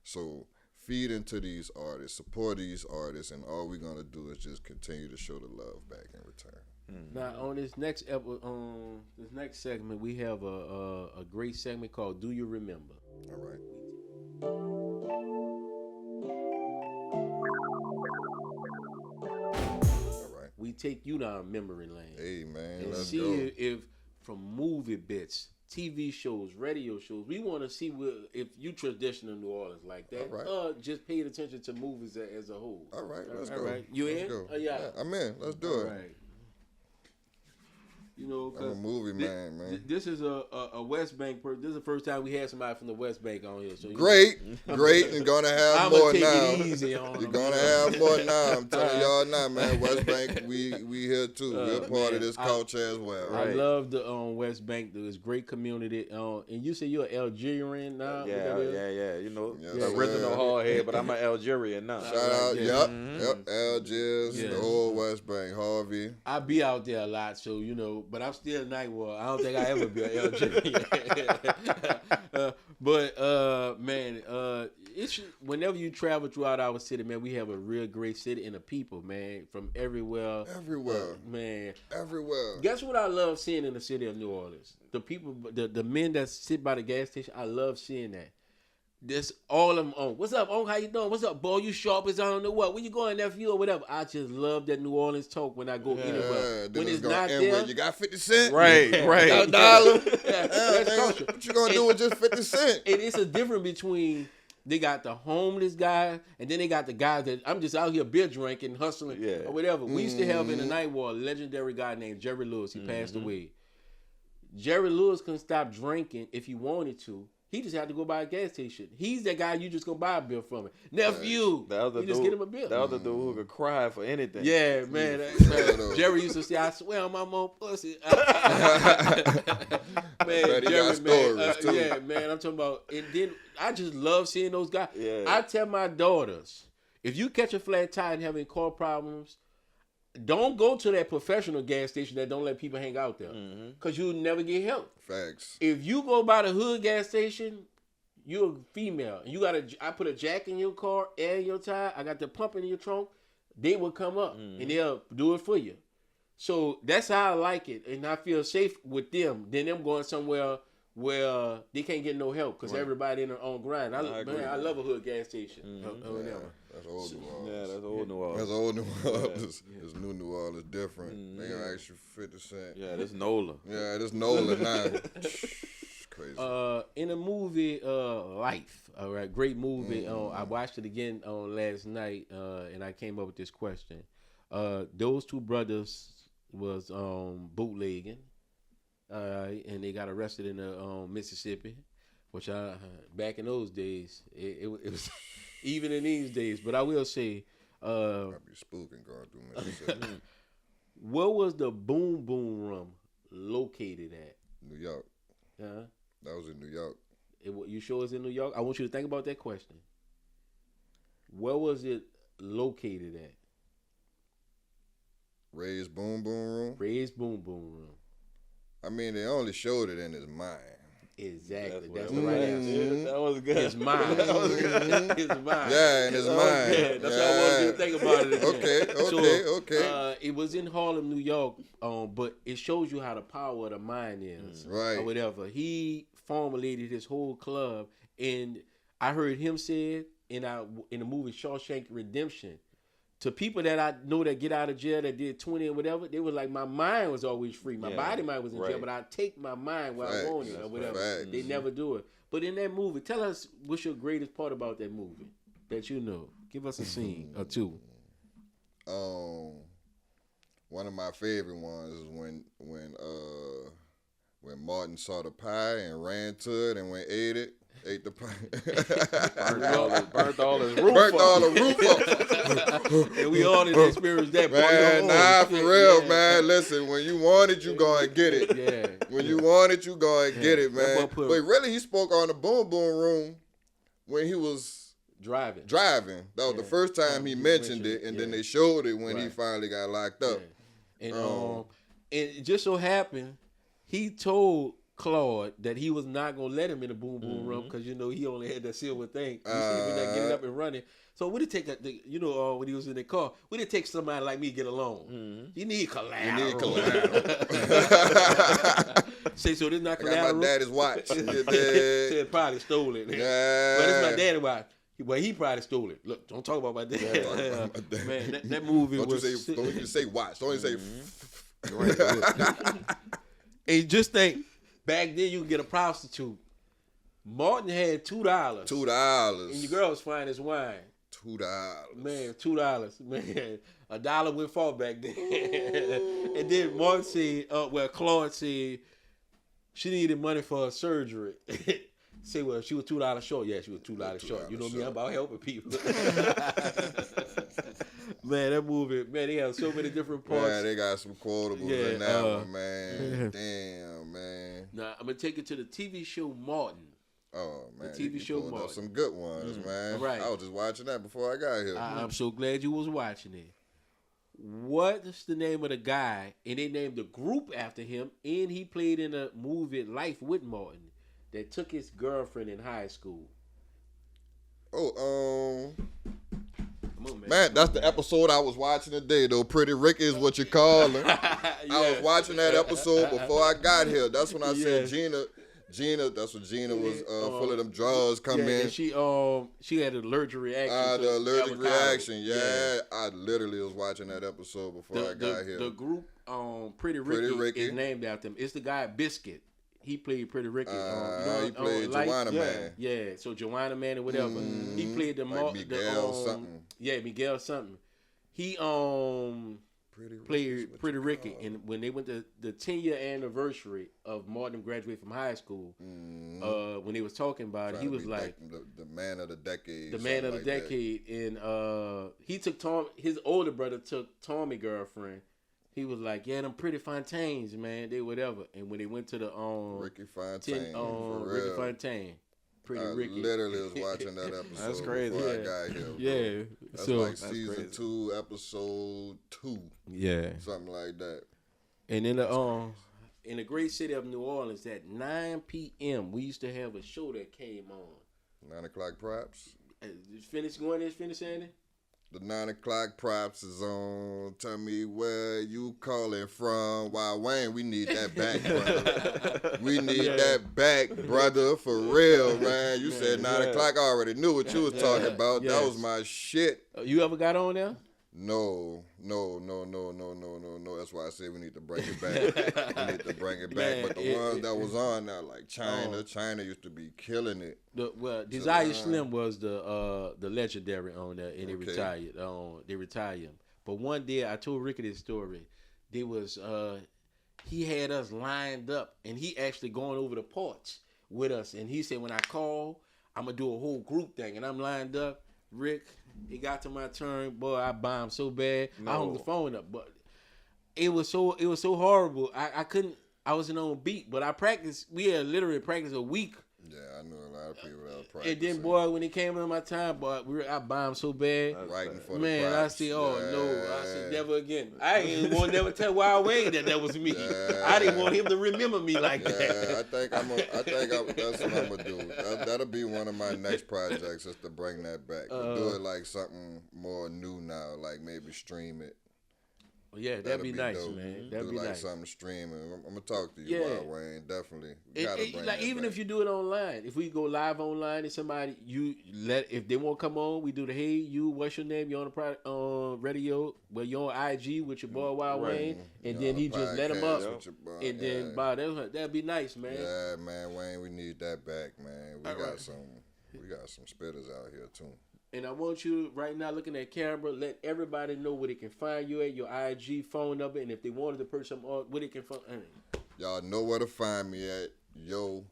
So feed into these artists, support these artists, and all we're gonna do is just continue to show the love back in return. Now on this next this next segment, we have a great segment called "Do You Remember?" All right. All right. We take you down memory lane Hey man, and let's see go. if from movie bits, TV shows, radio shows, we want to see if you traditional New Orleans like that, All right. just paid attention to movies as a whole. All right, let's All go. right. You Let's in? go. Yeah. I'm in. Let's do All it. right. You know, I'm a 'cause movie man. this is a West Bank person. This is the first time we had somebody from the West Bank on here. So Great, and gonna have I'm gonna more take now. it easy on You're them, gonna you know. have more now. I'm telling y'all now, man. West Bank, we here too. We're part man, of this culture as well. I love the West Bank. It's great community. And you say you're an Algerian now? What that is? Yeah. You know, Yes, the original sir. hard head, but I'm an Algerian now. Shout out, Yeah. yep, Algiers, Yeah. the whole West Bank, Harvey. I be out there a lot, so you know. But I'm still night wall. I don't think I ever be an Algerian. Man, it's whenever you travel throughout our city, man, we have a real great city and the people, man, from everywhere. Man. Everywhere. Guess what I love seeing in the city of New Orleans? The people, the men that sit by the gas station. I love seeing that. This all of them on. What's up, on? How you doing? What's up, boy? You sharp as I don't know what. Where you going, nephew, or whatever? I just love that New Orleans talk when I go anywhere. Then When it's gonna not end there, with, you got 50 cents? Right. A dollar? that's Man, culture. what you gonna do with just 50 cents? And it's a difference between they got the homeless guy and then they got the guys that I'm just out here beer drinking, hustling, or whatever. We used to have in the night war a legendary guy named Jerry Lewis. He passed away. Jerry Lewis couldn't stop drinking if he wanted to. He just had to go by a gas station. He's that guy you just go buy a beer from him. Nephew, The other you just dude, get him a beer. The other dude who could cry for anything. Yeah, man. Jerry used to say, "I swear on my mom pussy." Man, bet he got stories, too. yeah, man. I'm talking about. And then I just love seeing those guys. Yeah. I tell my daughters, if you catch a flat tire and having car problems, don't go to that professional gas station that don't let people hang out there, because you'll never get help. Facts. If you go by the hood gas station, you're a female. You I put a jack in your car, air in your tire. I got the pump in your trunk. They will come up and they'll do it for you. So that's how I like it, and I feel safe with them than them going somewhere where they can't get no help because everybody in their own grind. I love a hood gas station. That's old New Orleans. Yeah, that's old New Orleans. That's old New Orleans. It's new New Orleans different. They gonna ask you 50 cents. Yeah, this NOLA. Yeah, this NOLA now. Crazy. In the movie Life, all right, great movie. I watched it again last night, and I came up with this question. Those two brothers was bootlegging, and they got arrested in Mississippi, which back in those days it was even in these days. But I will say, I'll be spooking going through Mississippi. where was the Boom Boom Room located at? New York. Huh? That was in New York. You sure it's in New York? I want you to think about that question. Where was it located at? Ray's Boom Boom Room. Ray's Boom Boom Room. I mean, they only showed it in his mind. Exactly. That's what the it right was. answer. Yeah, that was good. His mind. That was good. His mind. Yeah, in his mind. Yeah, that's how I want you to think about it. again. Okay. It was in Harlem, New York, but it shows you how the power of the mind is. Right. Or whatever. He formulated his whole club, and I heard him say it in the movie Shawshank Redemption. To people that I know that get out of jail that did 20 or whatever, they was like, my mind was always free. My body mind was in jail, but I take my mind where I want it or whatever. Facts. They never do it. But in that movie, tell us what's your greatest part about that movie that you know. Give us a scene or two. One of my favorite ones is when Martin saw the pie and ran to it and went ate it. Ate the pie. burnt all his roof Burnt up. all the roof up. And we all didn't experience that. Man, boy. nah, Shit, for real, yeah. man. Listen, when you want it, you go and get it. Yeah. When you want it, you go and get it, That man. boy put- But really, he spoke on the Boom Boom Room when he was Driving. driving. That was the first time he mentioned it, and then they showed it when he Right. finally got locked up. And it just so happened he told Claude that he was not gonna let him in the Boom Boom Room because he only had that silver thing. You see him that getting up and running. So would it take when he was in the car? Would it take somebody like me to get along? You need collateral. You need collateral. Say so. This not I got collateral. my daddy's watch. Said probably stole it. Yeah. Well, this is my daddy watch. Well, he probably stole it. Look, don't talk about my dad. Talk about my dad. Man, that movie Don't was. don't even say watch. Don't even say. And just think, back then you could get a prostitute. Martin had $2. $2. And your girl was fine as wine. $2. Man, $2. Man, $1 went far back then. And then Martin said, Claude said she needed money for her surgery. Say, well, she was $2 short. Yeah, she was $2 short. You know me, I'm about helping people. Man, that movie, man, they have so many different parts. Man, they got some quotables in that one, man. Damn, man. Now, I'm going to take it to the TV show Martin. Oh, man. The TV you show pulled up Martin. some good ones, man. Right. I was just watching that before I got here. I'm so glad you was watching it. What's the name of the guy? And they named the group after him, and he played in a movie, Life with Martin, that took his girlfriend in high school. Oh, Come on, man, that's the episode I was watching today, though. Pretty Ricky is what you call her. I was watching that episode before I got here. That's when I said Gina, that's when Gina was full of them drugs come in. And she had an allergic reaction. The allergic avocado. reaction, yeah. I literally was watching that episode before I got here. The group Pretty Ricky is named after him. It's the guy Biscuit. He played Pretty Ricky. He played Joanna Man. Yeah, so Joanna Man or whatever. He played the like Miguel something. Yeah, Miguel something. He played Pretty Ricky, and when they went to the 10-year anniversary of Martin graduating from high school, when they was talking about it, he was like the man of the decade. the man of the decade, and he took his older brother took Tommy girlfriend. He was like, yeah, them Pretty Fontaines, man, they whatever. And when they went to the Ricky Fontaine, for real. Ricky Fontaine, Pretty I Ricky. literally was watching that episode. That's crazy. Before I got here. Bro. Yeah, That's so like season 2, episode 2, yeah. something like that. And in the great city of New Orleans, at 9 p.m., we used to have a show that came on. 9 o'clock props. Finish Andy? The 9 o'clock props is on. Tell me where you calling from. Why, Wayne, we need that back, brother. We need that back, brother, for real, man. You said 9 o'clock. I already knew what you was talking about. Yes. That was my shit. You ever got on there? No. That's why I said we need to bring it back. We need to bring it back. Man, But the ones that was on now, like China used to be killing it. Desire Slim was the legendary on there, and they Okay. retired. They retired him. But one day I told Ricky this story. There was he had us lined up, and he actually going over the porch with us. And he said, when I call, I'm gonna do a whole group thing, and I'm lined up. Rick, it got to my turn, boy. I bombed so bad. I hung the phone up, but it was so horrible. I couldn't. I wasn't on beat, but I practiced. We had literally practiced a week. Yeah, I know a lot of people that were practicing. And then, boy, when it came on my time, boy, I bombed so bad. Writing for Man, the props. I said, oh, Yeah. no. I said, never again. I ain't want to never tell Wild Wayne that was me. Yeah. I didn't want him to remember me like Yeah, that. I think that's what I'm gonna do. That'll be one of my next projects, is to bring that back. But do it like something more new now, like maybe stream it. Yeah, that'd That'll be nice, dope. man. Do That'd be like nice. something streaming. I'm gonna talk to you, Yeah. Wild Wayne. Definitely. We gotta bring Like that even back. if you do it online, if we go live online and somebody if they won't come on, we do the hey you, what's your name? You're on the radio, well you're on IG with your boy Wild Wayne, and then he just let him up, Podcast with your boy, and then that'd be nice, man. Yeah, man, Wayne, we need that back, man. We got some spitters out here too. And I want you right now looking at camera, let everybody know where they can find you at, your IG phone number, and if they wanted to purchase some art, where they can find. Y'all know where to find me at. Yo,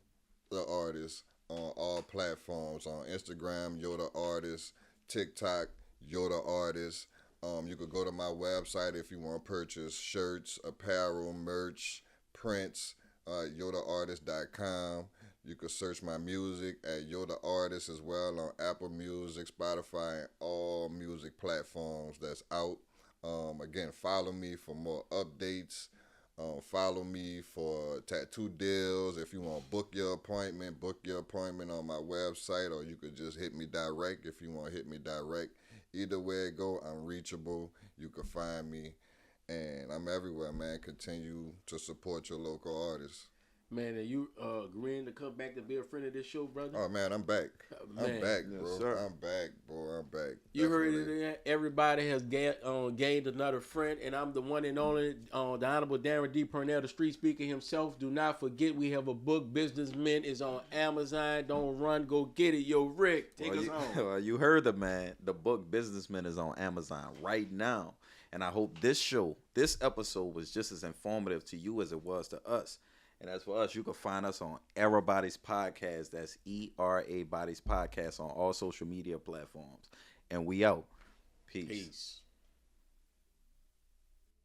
the artist, on all platforms. On Instagram, Yoda Artist, TikTok, Yoda Artist. You could go to my website if you want to purchase shirts, apparel, merch, prints, YodaArtist.com. You could search my music at Yoda Artist as well on Apple Music, Spotify, and all music platforms that's out. Again, follow me for more updates. Follow me for tattoo deals. If you want to book your appointment on my website, or you could just hit me direct if you want to hit me direct. Either way it go, I'm reachable. You can find me, and I'm everywhere, man. Continue to support your local artists. Man, are you agreeing to come back to be a friend of this show, brother? Oh, man, I'm back. Man. I'm back, Yes, bro. sir. I'm back, boy. I'm back. You heard Definitely. it. Everybody has gained another friend, and I'm the one and only, the Honorable Darren D. Purnell, the street speaker himself. Do not forget, we have a book, Businessmen, is on Amazon. Don't run, go get it. Yo, Rick, take us home. Well, you heard the man. The book Businessman is on Amazon right now. And I hope this episode was just as informative to you as it was to us. And as for us, you can find us on EraBody's podcast. That's EraBody's podcast on all social media platforms. And we out. Peace. Peace.